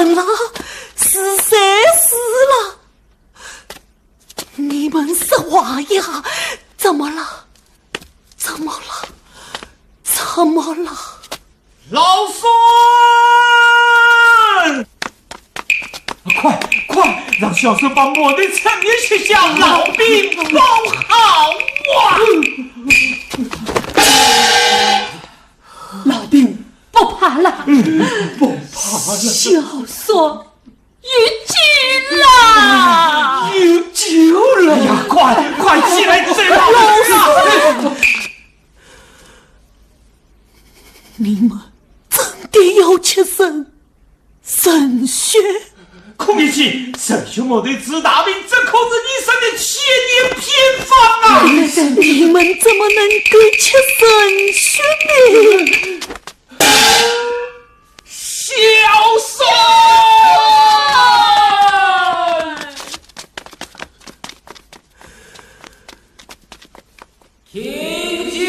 I: 人了，是谁死了？你们说话呀！怎么了？怎么了？怎么了？
D: 老孙！快，让小孙把我的陈年去向老兵报好啊！
O: 老兵不怕了，
D: 不怕了。
O: 小孙有救了！
D: 有救了呀！快起来追老孙！
I: 你们真的要吃神血？
D: 孔乙己，神血莫对子大兵，这可是你生的千年偏方啊！
I: 你们怎么能够吃神血呢？
D: 小孙，
B: 听见！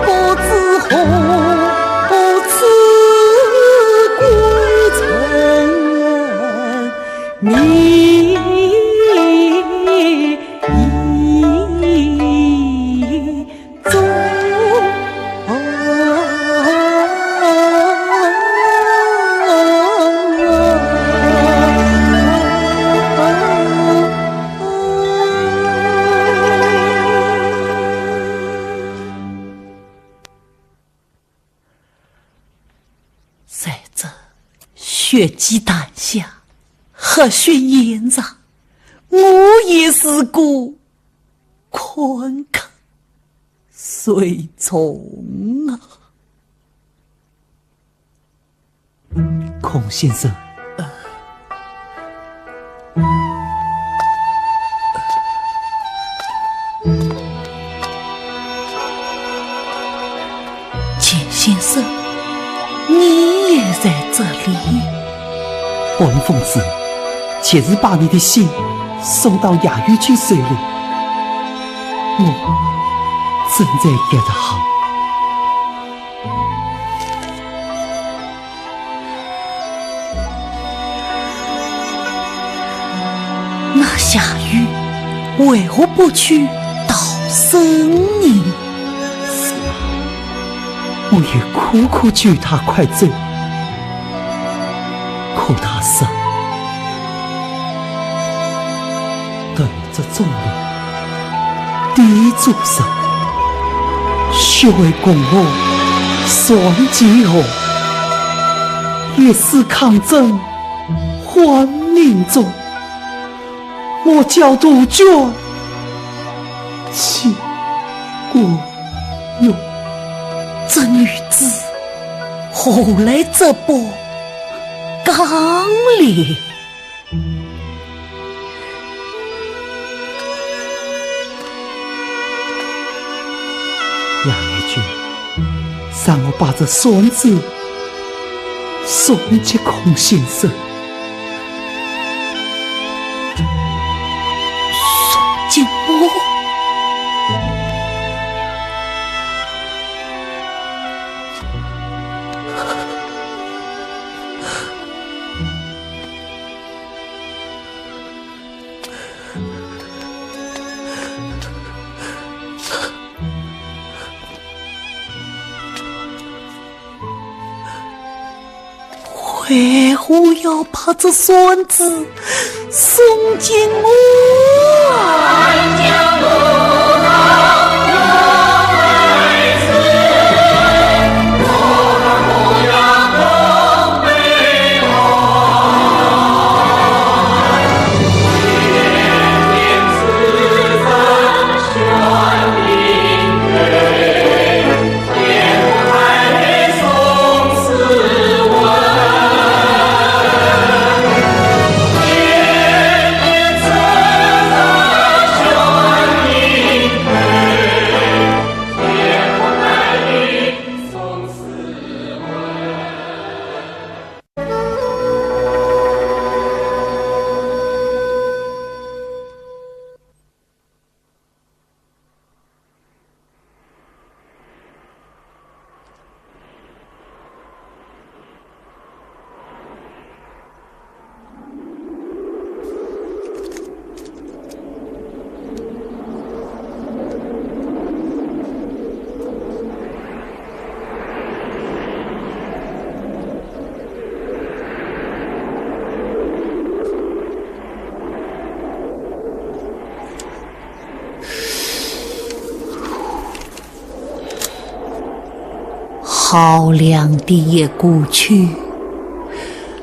I: 不知归程。血迹弹下，和血烟上，我也是个宽客随从啊。
K: 孔先生，
I: 钱先生，你也在这里？
K: 本疯子前日把你的信送到雅玉去手里，我正在给他好。
I: 那夏雨为何不去道生呢？
K: 是啊，我也苦苦求他快走，可他说对着众人低住手，学为共我算计后，也是抗争还民众。我叫杜鹃，岂过有
I: 这女子何来这般刚烈？
K: 杨玉君，让我把这孙子送给孔先生。
I: 送给我？为何要把这孙子送进我好亮的一股去，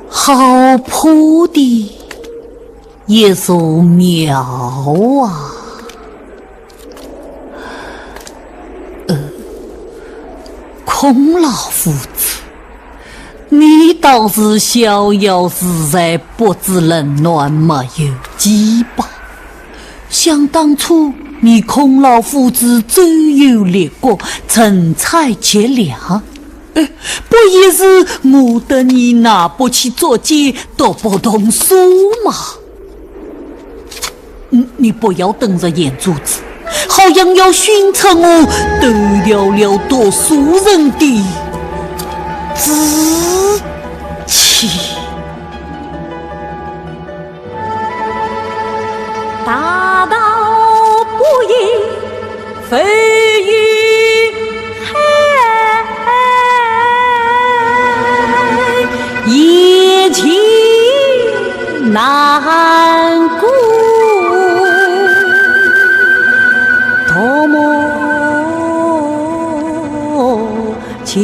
I: 好朴的一束苗啊！孔老夫子，你倒是逍遥自在，不知冷暖，没有羁绊。想当初，你孔老夫子周游列国，成才绝良。不也是我的你拿不起作业，读不懂书吗？你不要瞪着眼珠子，好像要熏出我斗了读书人的志气。大道不易，非与夜情难顾，多么强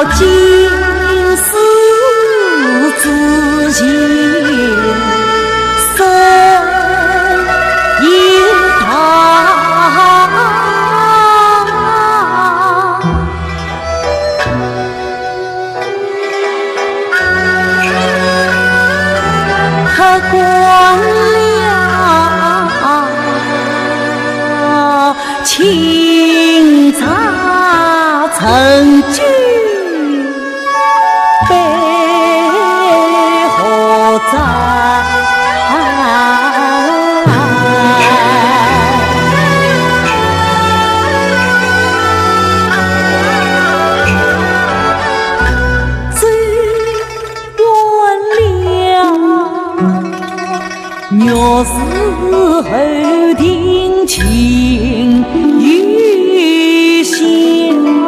I: 了金丝之前，身应堂。他光了清茶成居背后在。若是后庭情与心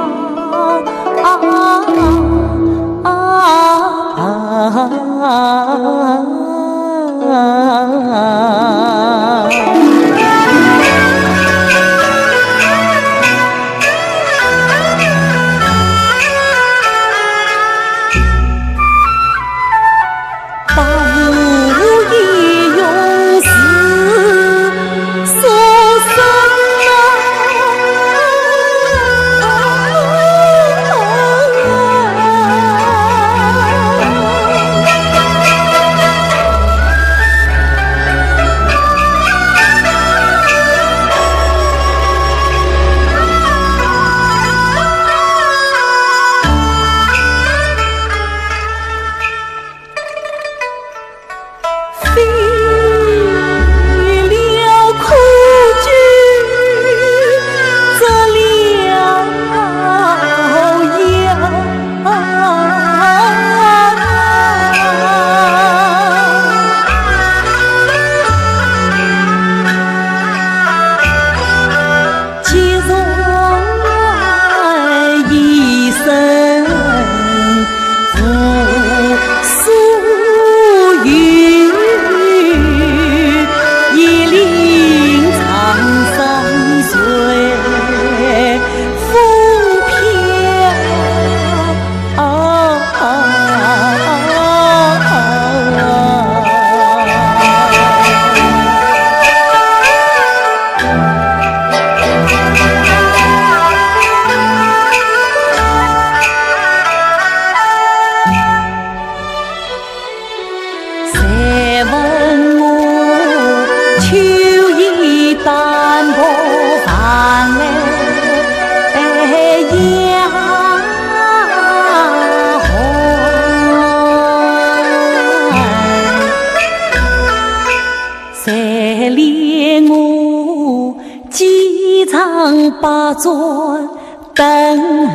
I: 把砖灯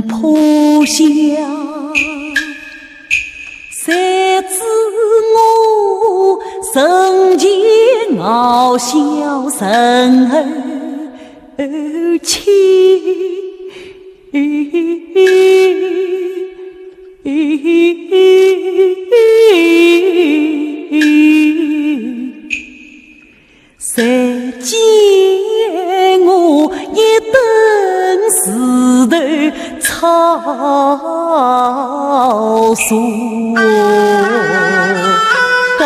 I: 铺下，谁知我人前傲笑人儿轻，谁见我一登石头草树高。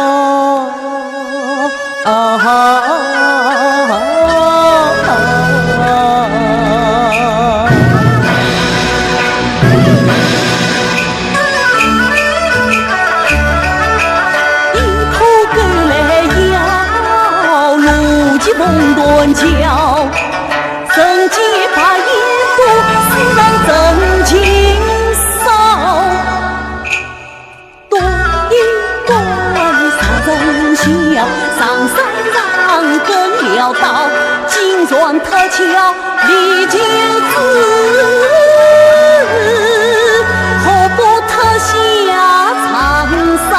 I: 风断桥，人间把烟火，使人真情烧。多一关杀人笑，上山上更潦倒，金砖特巧离间子，何不特下长山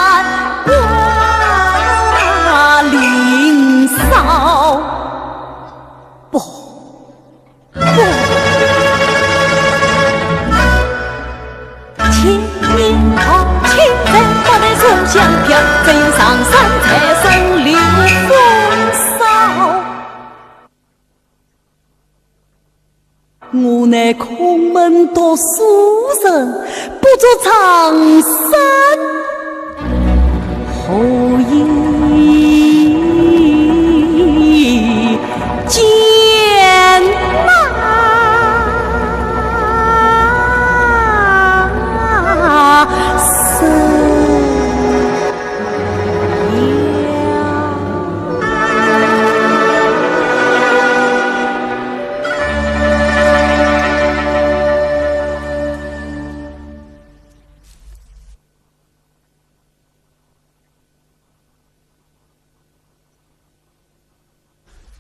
I: 挂林梢？千年好，千人不得树相飘，只有上山才生流风骚。我无奈空门夺书人，不作长生后已艰难。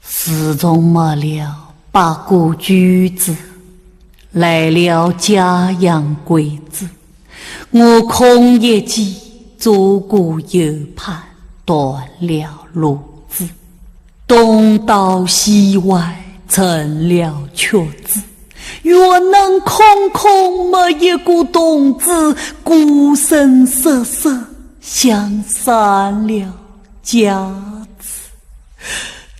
I: 自从没了八股举子，来了嘉阳鬼子，我空一计左顾右盼，断了路子，东倒西歪成了瘸子。若能空空没一股动子，孤身瑟瑟想散了家子。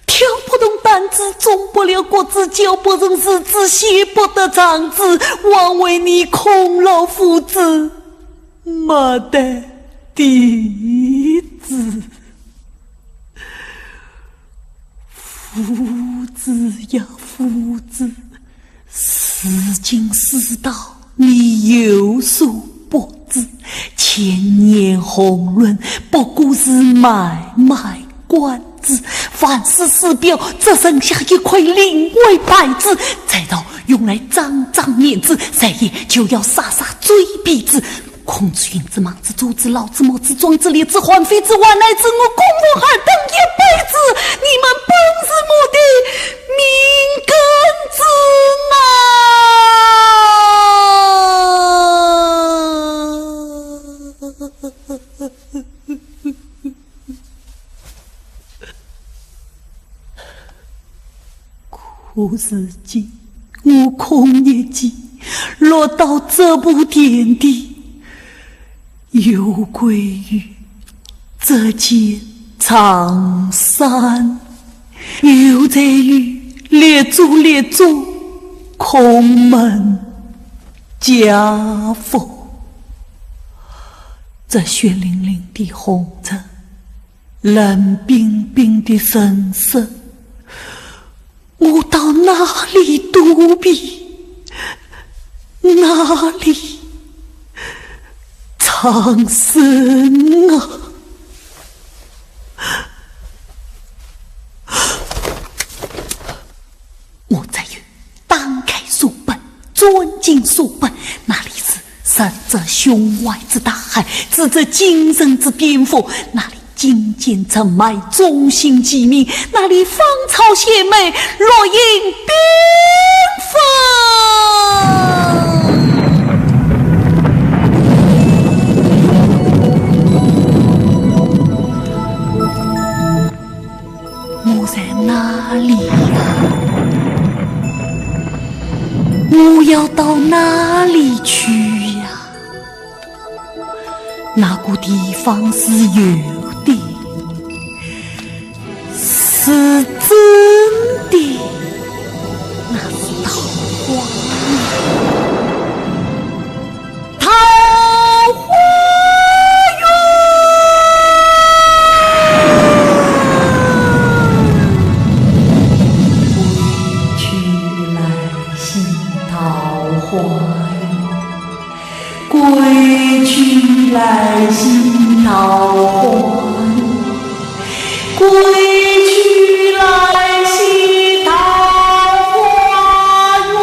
I: 挑不动担子，种不了果子，教不成日子，写不得章子，枉为你孔老夫子没得弟子。夫子呀夫子，世经世道你有所不知，千年红润不过是买卖关子，凡事事表只剩下一块临危白纸，再到用来长长面子，再也就要撒撒嘴皮子。孔子、荀子、孟子、朱子、老子、墨子、庄子、列子、桓非子、万乃子，我公夫汉等一辈子，你们本是我的命根子可是今我空一计落到这步田地，有归于这间长山，又在于列祖空门家风。这血淋淋的红尘，冷冰冰的人生，我到哪里躲避，哪里藏身啊？我在于打开书本，钻进书本，那里是神者胸怀之大海，指着精神之巅峰，那里金剑尘脉，忠心机密，那里芳草鲜美，落英缤纷。我在哪里呀？我要到哪里去呀？那个地方是有的，是真的，那是桃花源，桃花源。归去来兮桃花源，归去来兮桃花源，归去来兮桃花源。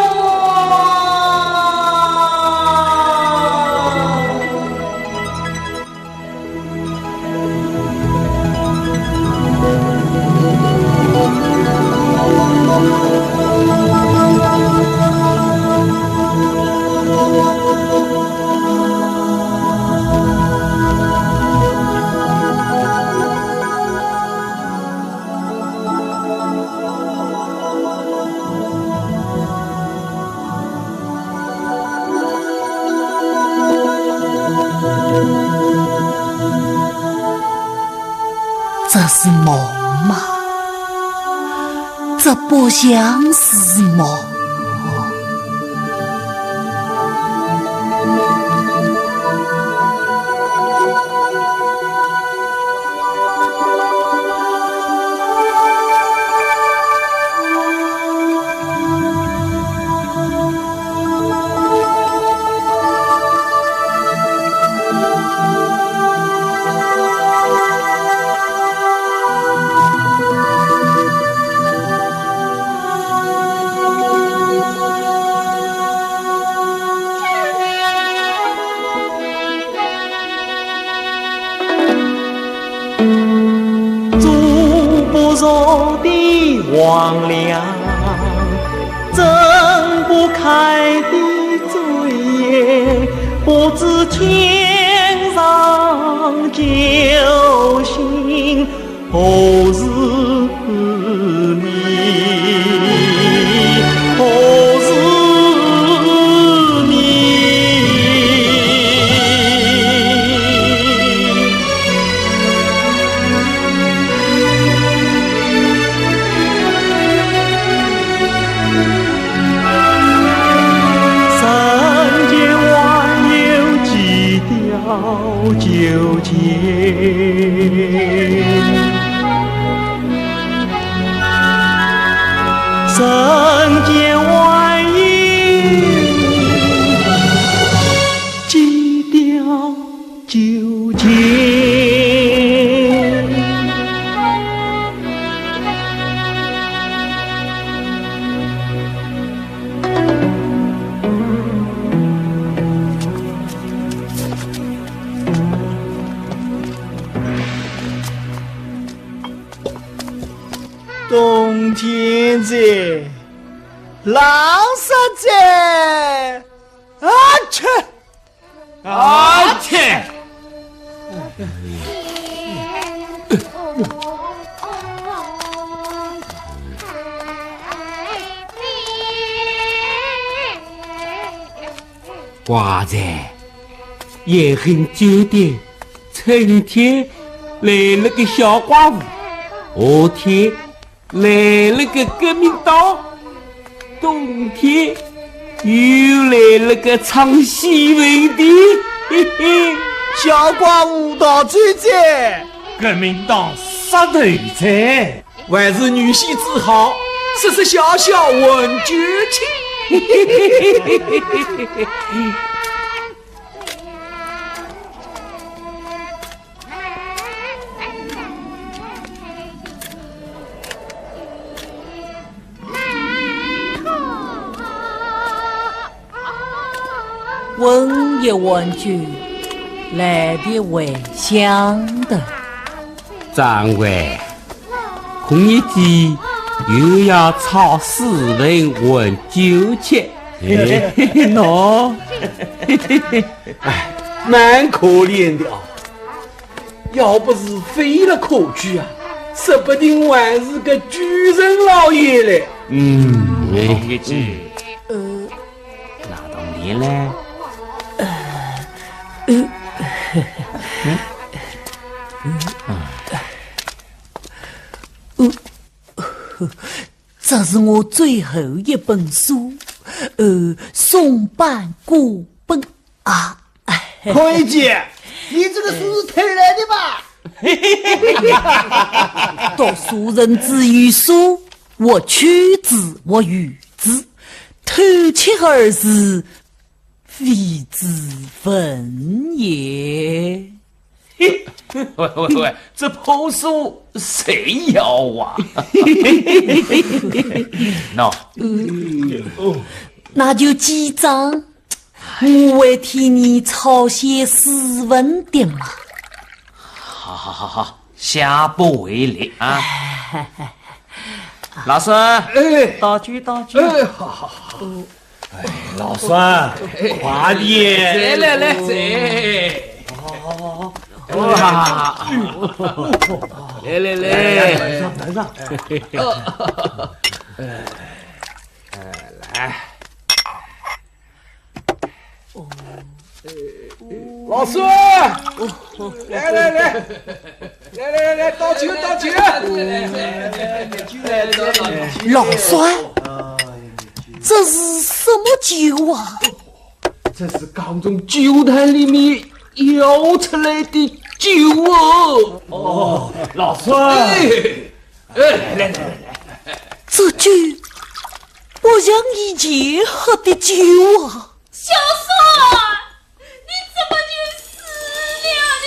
I: 这是梦吗？这不像是梦。
N: 弱的王良，睁不开的嘴眼，不知天上救星何时你？何时你？人间万有几条纠结。人间万有几条纠结。
M: 冬天在，浪啥在？啊去！
F: 啊去！
J: 瓜子，夜恨酒店，春天来了个小寡妇，夏天来了个革命党，冬天又来了个唱戏文的，嘿嘿，
M: 小寡妇到最在，
F: 革命党杀头在，
C: 还是女婿只好，说小小问酒情。
I: 问一问句，来的还想的。
J: 张伟，空一天又要抄诗文问酒吃，喏，
F: 哎，蛮可怜的啊！要不是费了科举啊，说不定还是个举人老爷嘞。
J: 空一天，那到你呢？
I: 这是我最后一本书，松坂古本啊。
M: 孔乙己，你这个书是偷来的吧？
I: 读书人之于书，我取之，我予之，偷窃而是非之分也。
A: 喂，这破书谁要啊？喏，
I: 那就记账，我会替你抄些诗文的嘛。
A: 好，下不为例啊。老孙，道具。
F: 好。哎，老孙，快点！
C: 来，
F: 哇！
C: 来，
F: 台上。来，老孙，来，倒酒！
I: 老孙，这是什么酒啊？
F: 这是刚从酒坛里面舀出来的酒哦！老孙，来，
I: 这酒不像以前喝的酒啊！
E: 小孙，你怎么就死了呢？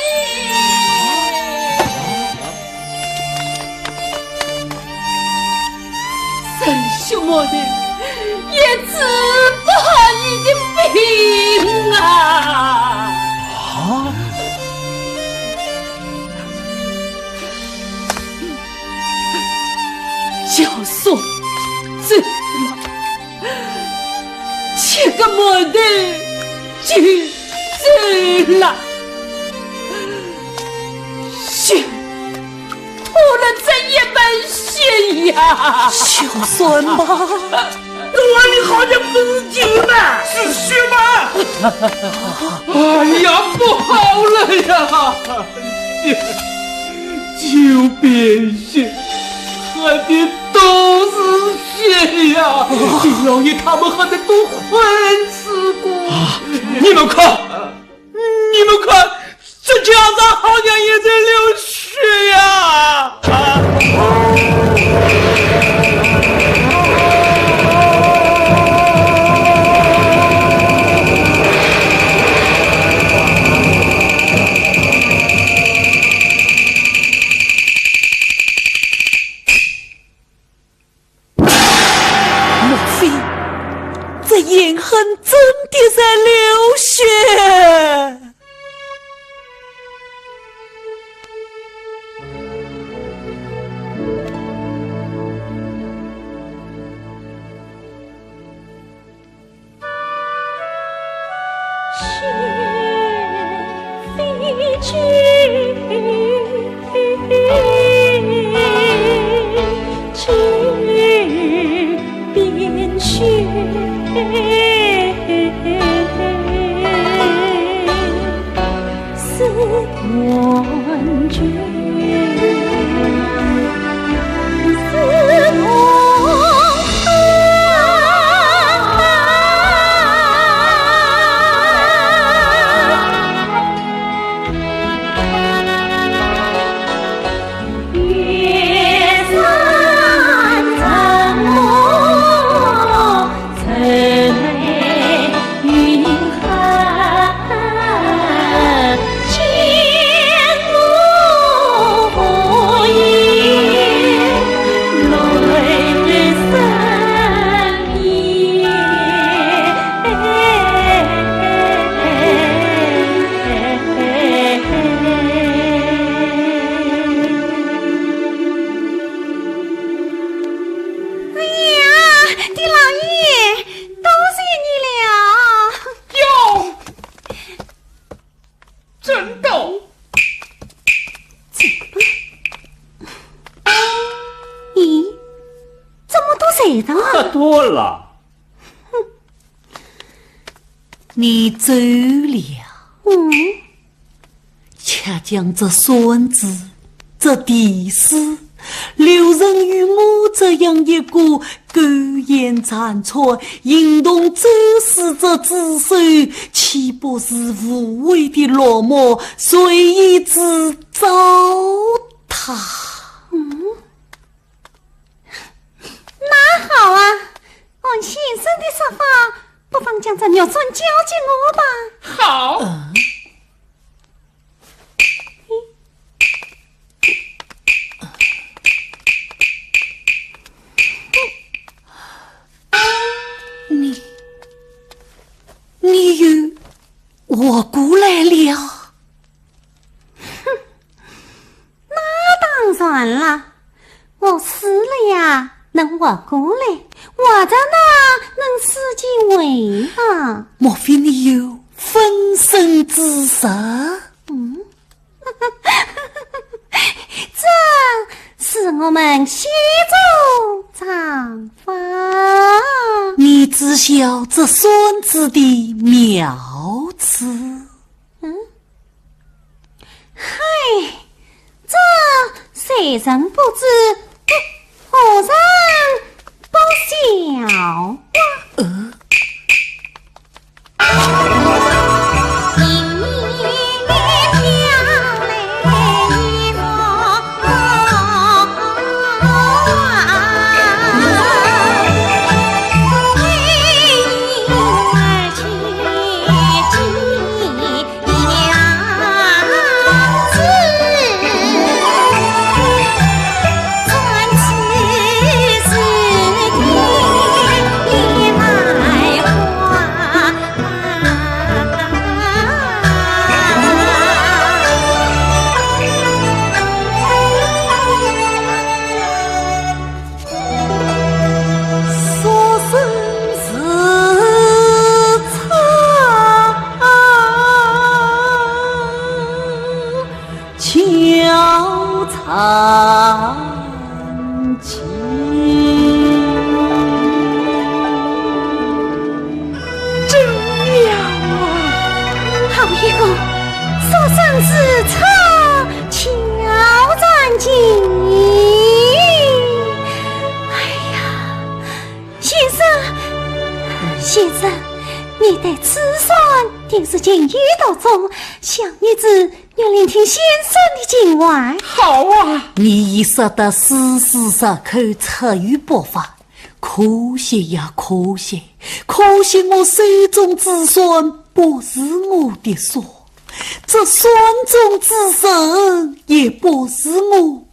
E: 生兄我的也治不好你的病啊！
I: 小宋走了，7个木头就走了，血吐了这一盆血呀！小孙吧，
F: 碗里好像不是酒嘛，是血嘛！
C: 哎呀，不好了呀！
F: 酒变血，喝的都是血呀！金老爷他们喝的都昏死过。
C: 你们看，这墙上好像也在流血呀！
I: 莫非这严恨真的在流血？
J: 多了，
I: 你走了，恰将这孙子、这弟媳留人于我这样一个苟延残喘、形同走死者之手，岂不是无谓的落寞，随意之糟蹋？
O: 那好啊，按先生的说法，不妨将这鸟孙交给我吧。
C: 好。
I: 你又活过来了？
O: 那当然了，我死了呀。能活过来，活着呢能死几回啊？
I: 莫非你有分身之术？
O: 这是我们西周长法。
I: 你知晓这孙子的妙词？
O: 嗨，这谁人不知？和尚不晓
E: 传此事的
I: 情。
O: 真妙啊！好一个说生之策，巧战技。哎呀，先生，你的此算定是进一道中，小女子要聆听先生的境外。
F: 好啊！
I: 你已说得时时刻刻出于不凡，可惜呀可惜，可惜我手中之孙不是我的孙，这孙中之神也不是我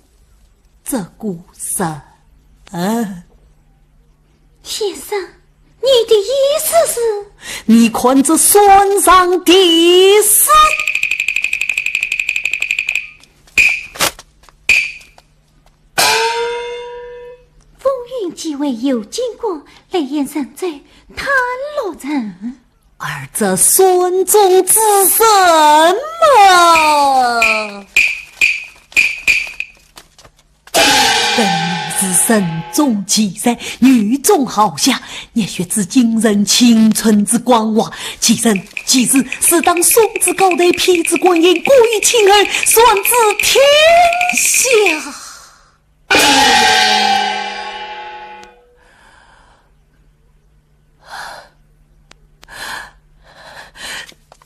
I: 这个神。
O: 先生，你的意思是？
I: 你看这孙上的事。
O: 风云几位有经过，雷焰神罪，贪落人。
I: 而这孙中之神嘛，本是神中奇才，女中豪侠，也学知惊人青春之光华。其实是当孙子高台，痞子观音，故意亲儿，算治天下。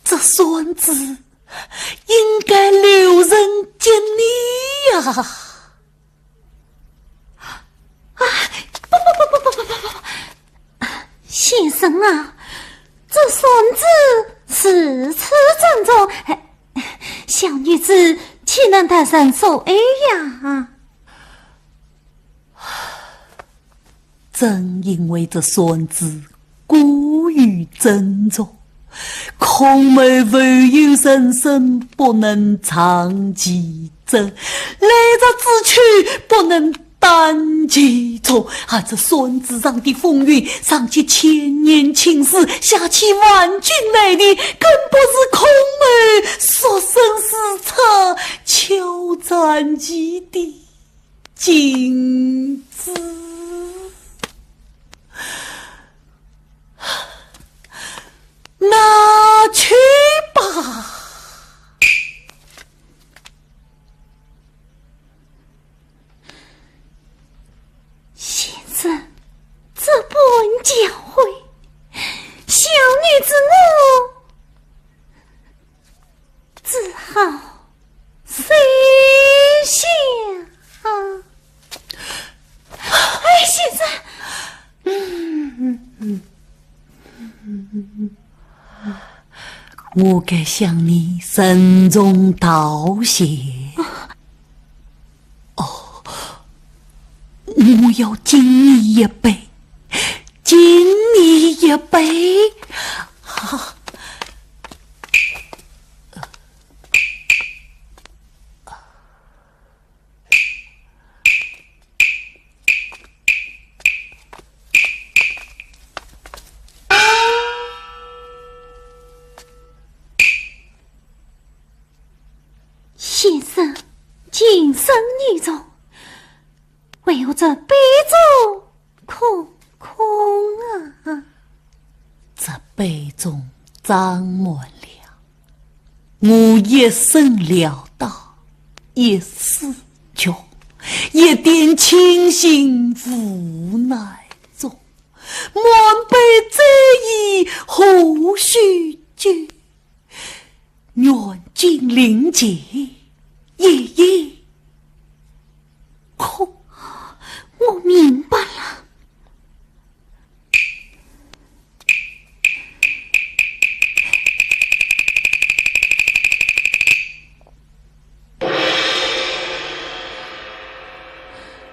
I: 这孙子应该留人见你呀！
O: 不！先生啊，这孙子是此正中，小女子岂能得人所爱呀？
I: 正因为这孙子过于珍重，恐没唯有人生不能长其真，来日之去不能担其重。这孙子上的风云，上起千年情史，下起万军来历，更不是空门说生死策，求战机的金子。拿去吧。
O: 先生，这不闻教诲，小女子我只好随下。先生，
I: 我该向你慎重道谢。我要敬你一杯，敬你一杯。
O: 先生，今生女中，唯有这杯中空啊！
I: 这杯中装满了我一生潦倒，一丝穷，一点清醒无奈中，满杯醉意何须惧？愿君临界，夜夜空。
O: 我明白了。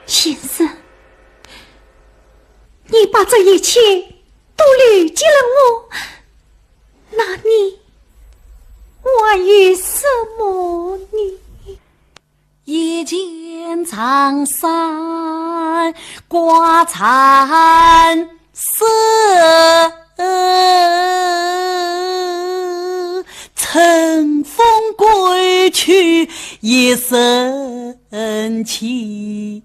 O: 先生，你把这一切都捋给了我，那你我于什么呢？
I: 一见长山挂残色，乘风归去一身轻。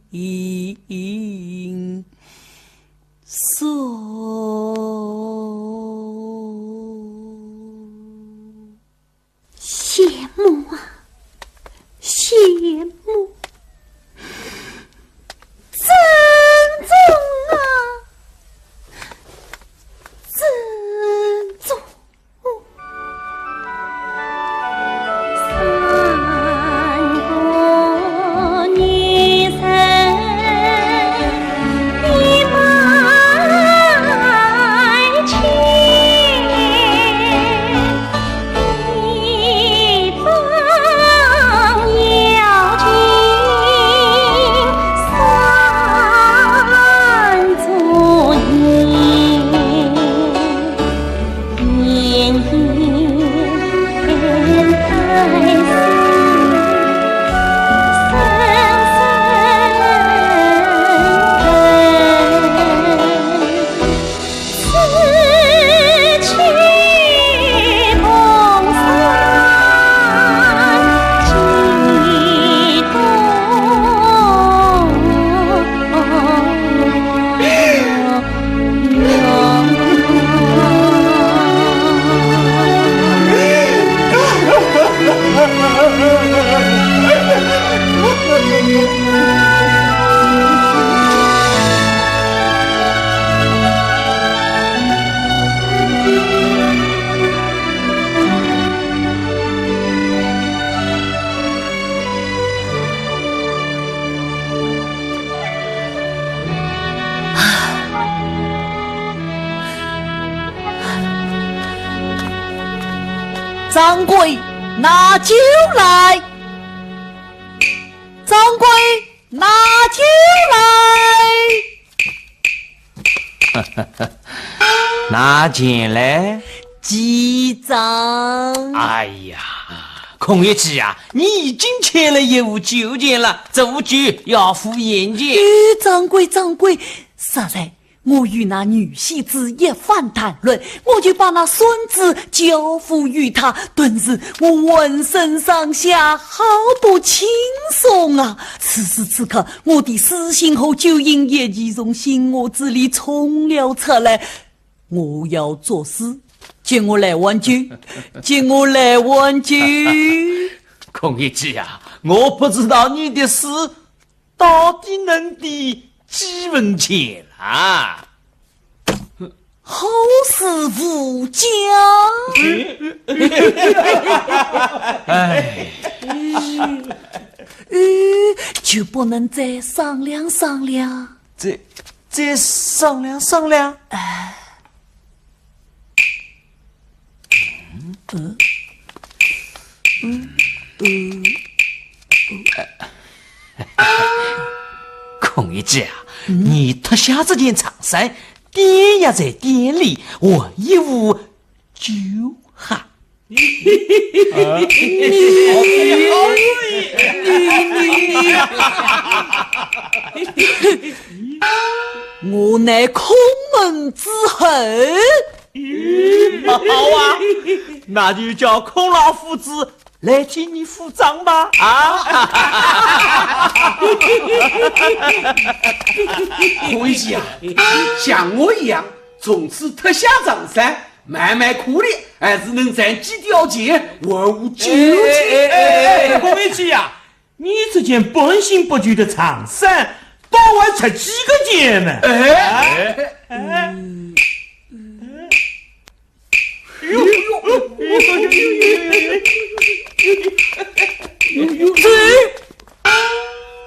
O: 羡慕啊，羡慕，珍重啊，珍重。
I: 掌柜，拿酒来！掌柜，拿酒
L: 来！拿钱来？
I: 记账。
L: 哎呀，孔乙己呀，你已经欠了159件了，这5句要付1件。
I: 掌柜，实在。我与那女戏子一番谈论，我就把那孙子交付于他，顿时我浑身上下好多轻松啊！此时此刻，我的思心和酒瘾也已从心窝子里冲了出来。我要做事，借我来挽救，借我来挽救。
L: 孔乙己呀，我不知道你的事到底能抵几文钱啦？
I: 好事无疆。
L: 哎，
I: 就不能再商量商量？
L: 再商量商量？孔乙己啊，你脱下这件长衫，点压在店里，我一无就好。
I: 我乃空门之后。
L: 好啊，那就叫孔老夫子来替你付账吧。
F: 孔乙己啊，像我一样从此脱下长衫，慢慢苦练，还是能赚几条钱，文武九千。
J: 孔乙己呀，你这件本性不具的长衫，多晚才几个钱呢？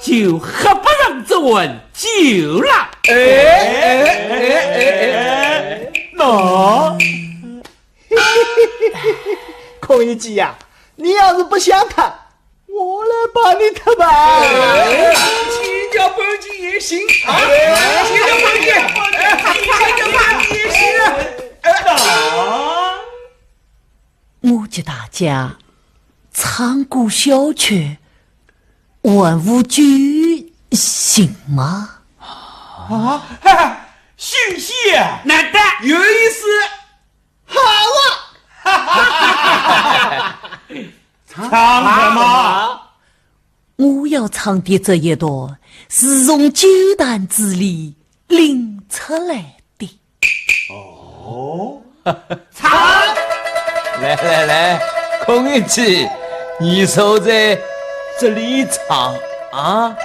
L: 就何不让这文酒了？
J: 那
M: 孔乙己呀，你要是不想脱，我来帮你脱吧。
F: 请教本君也行啊，请教本君，请教本君也行啊。
I: 我叫大家唱歌小曲，文武俱行吗？
J: 行行，
F: 难得有意思，
M: 好啊！
J: 唱什么？
I: 我要唱的这一段是从九坛之里领出来的。
A: 哦，唱！来，孔乙己，你坐在这里唱啊！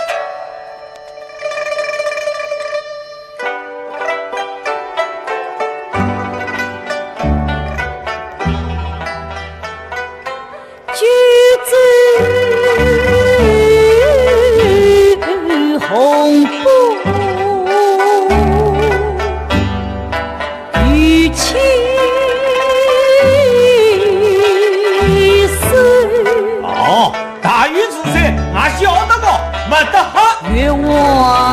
I: 橘子红布，玉器水。
J: 哦，大禹治水，俺晓得个，没得哈。
I: 越往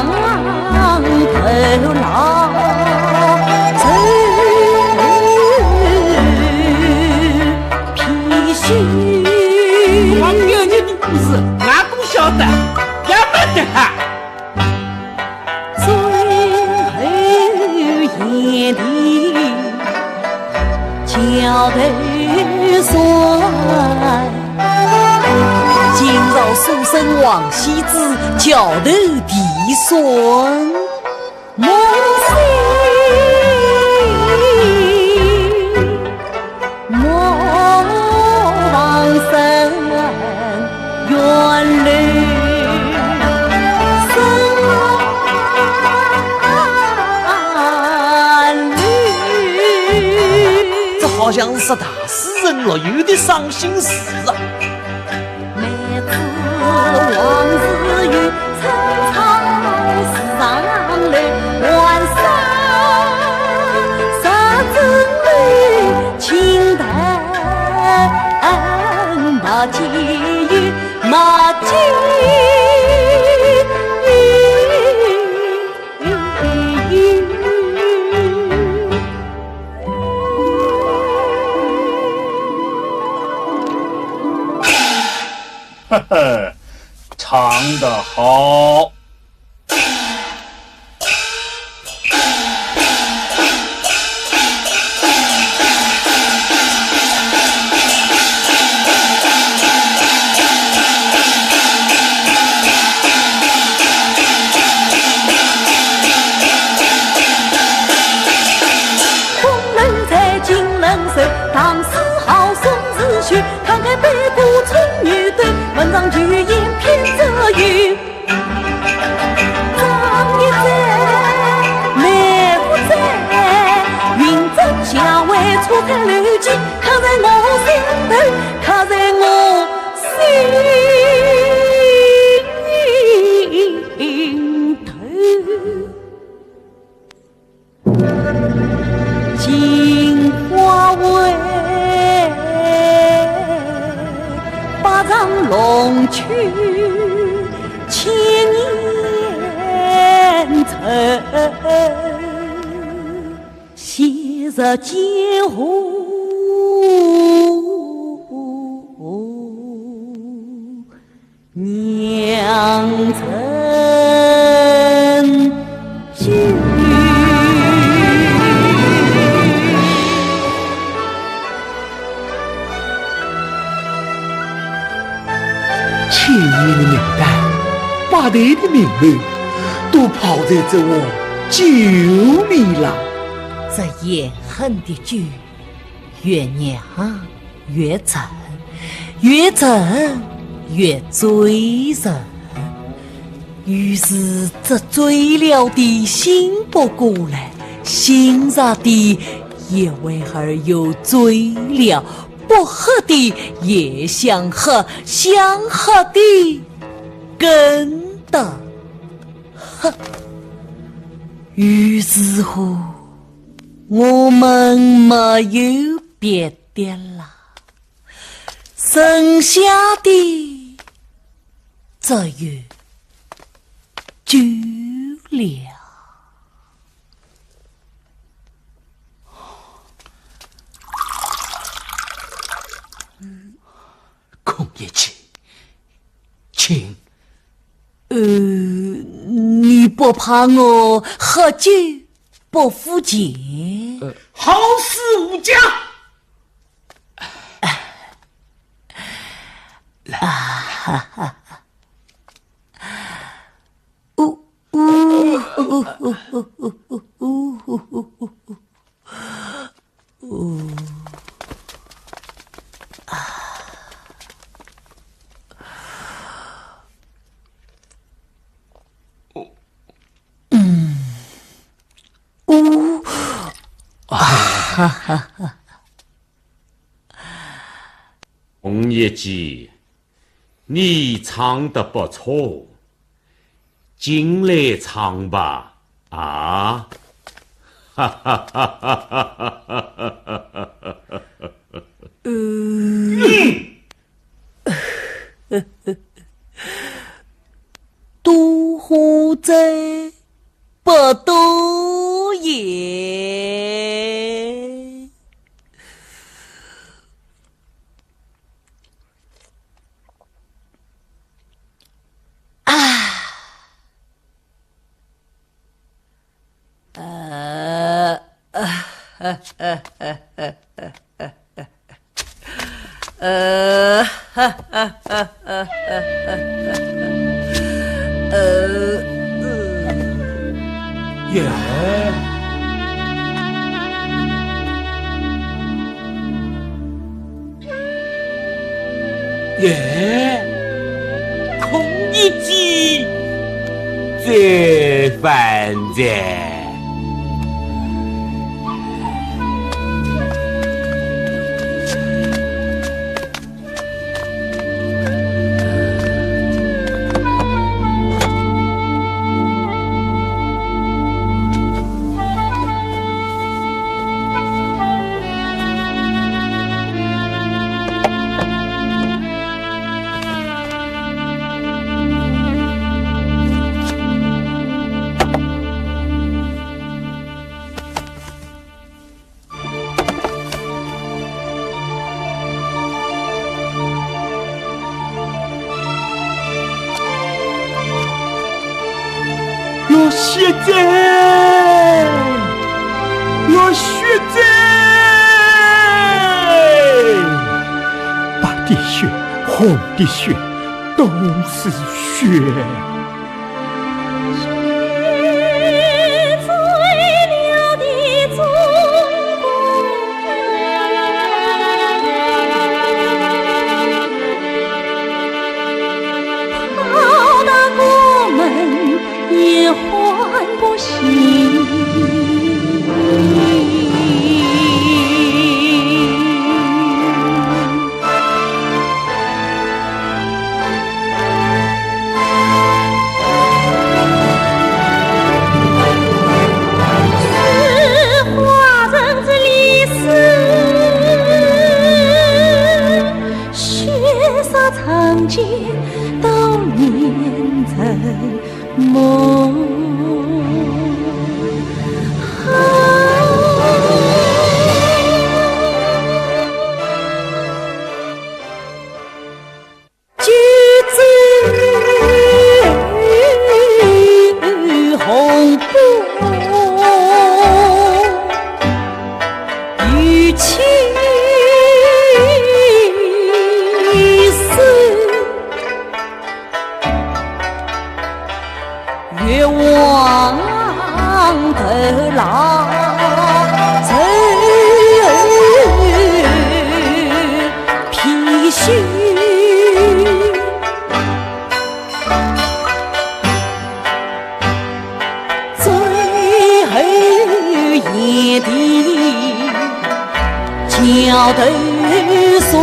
I: 头老，皮须。
F: 我牛牛的故事，俺都晓得，也没得哈。
I: 最后眼里叫头酸，今朝书生王羲之叫头弟孙，梦醒莫忘生远路。
L: 好像是大诗人了，有点伤心事啊。
I: 每次往事与青草上来晚上十字路青灯那几雨马几
F: 呵呵，唱得好。
I: 红人在金人手，唐诗好宋词学，慷慨悲古春女对，文章巨言偏则有。张一在，来不在，云蒸霞蔚，出彩流金，刻在我心头，刻在我心头。金花为八丈龙躯，千年愁，昔日江湖酿成酒。
F: 千年的名单，八代的名流，都泡在这我酒里了。
I: 这眼恨的酒，越酿越沉，越沉越醉人。于是这醉了的醒不过来，醒着的也为而又醉了，不喝的也想喝，想喝的更得喝。于是乎我们没有别的了，剩下的只有酒了。
L: 孔乙己，请。
I: 你不怕我喝酒不付钱？
F: 好事无疆。
J: 红叶姬，你唱得不错，进来唱吧，啊！哈哈哈哈哈哈！
I: 渡河在不渡也。
J: 孔乙己在犯罪。
G: 落血在，落血在，白的血，红的血，都是血。
I: 也换不醒。是华人之历史，血洒长街，悼念成梦。越望头老愁脾虚，最后一滴桥头酸。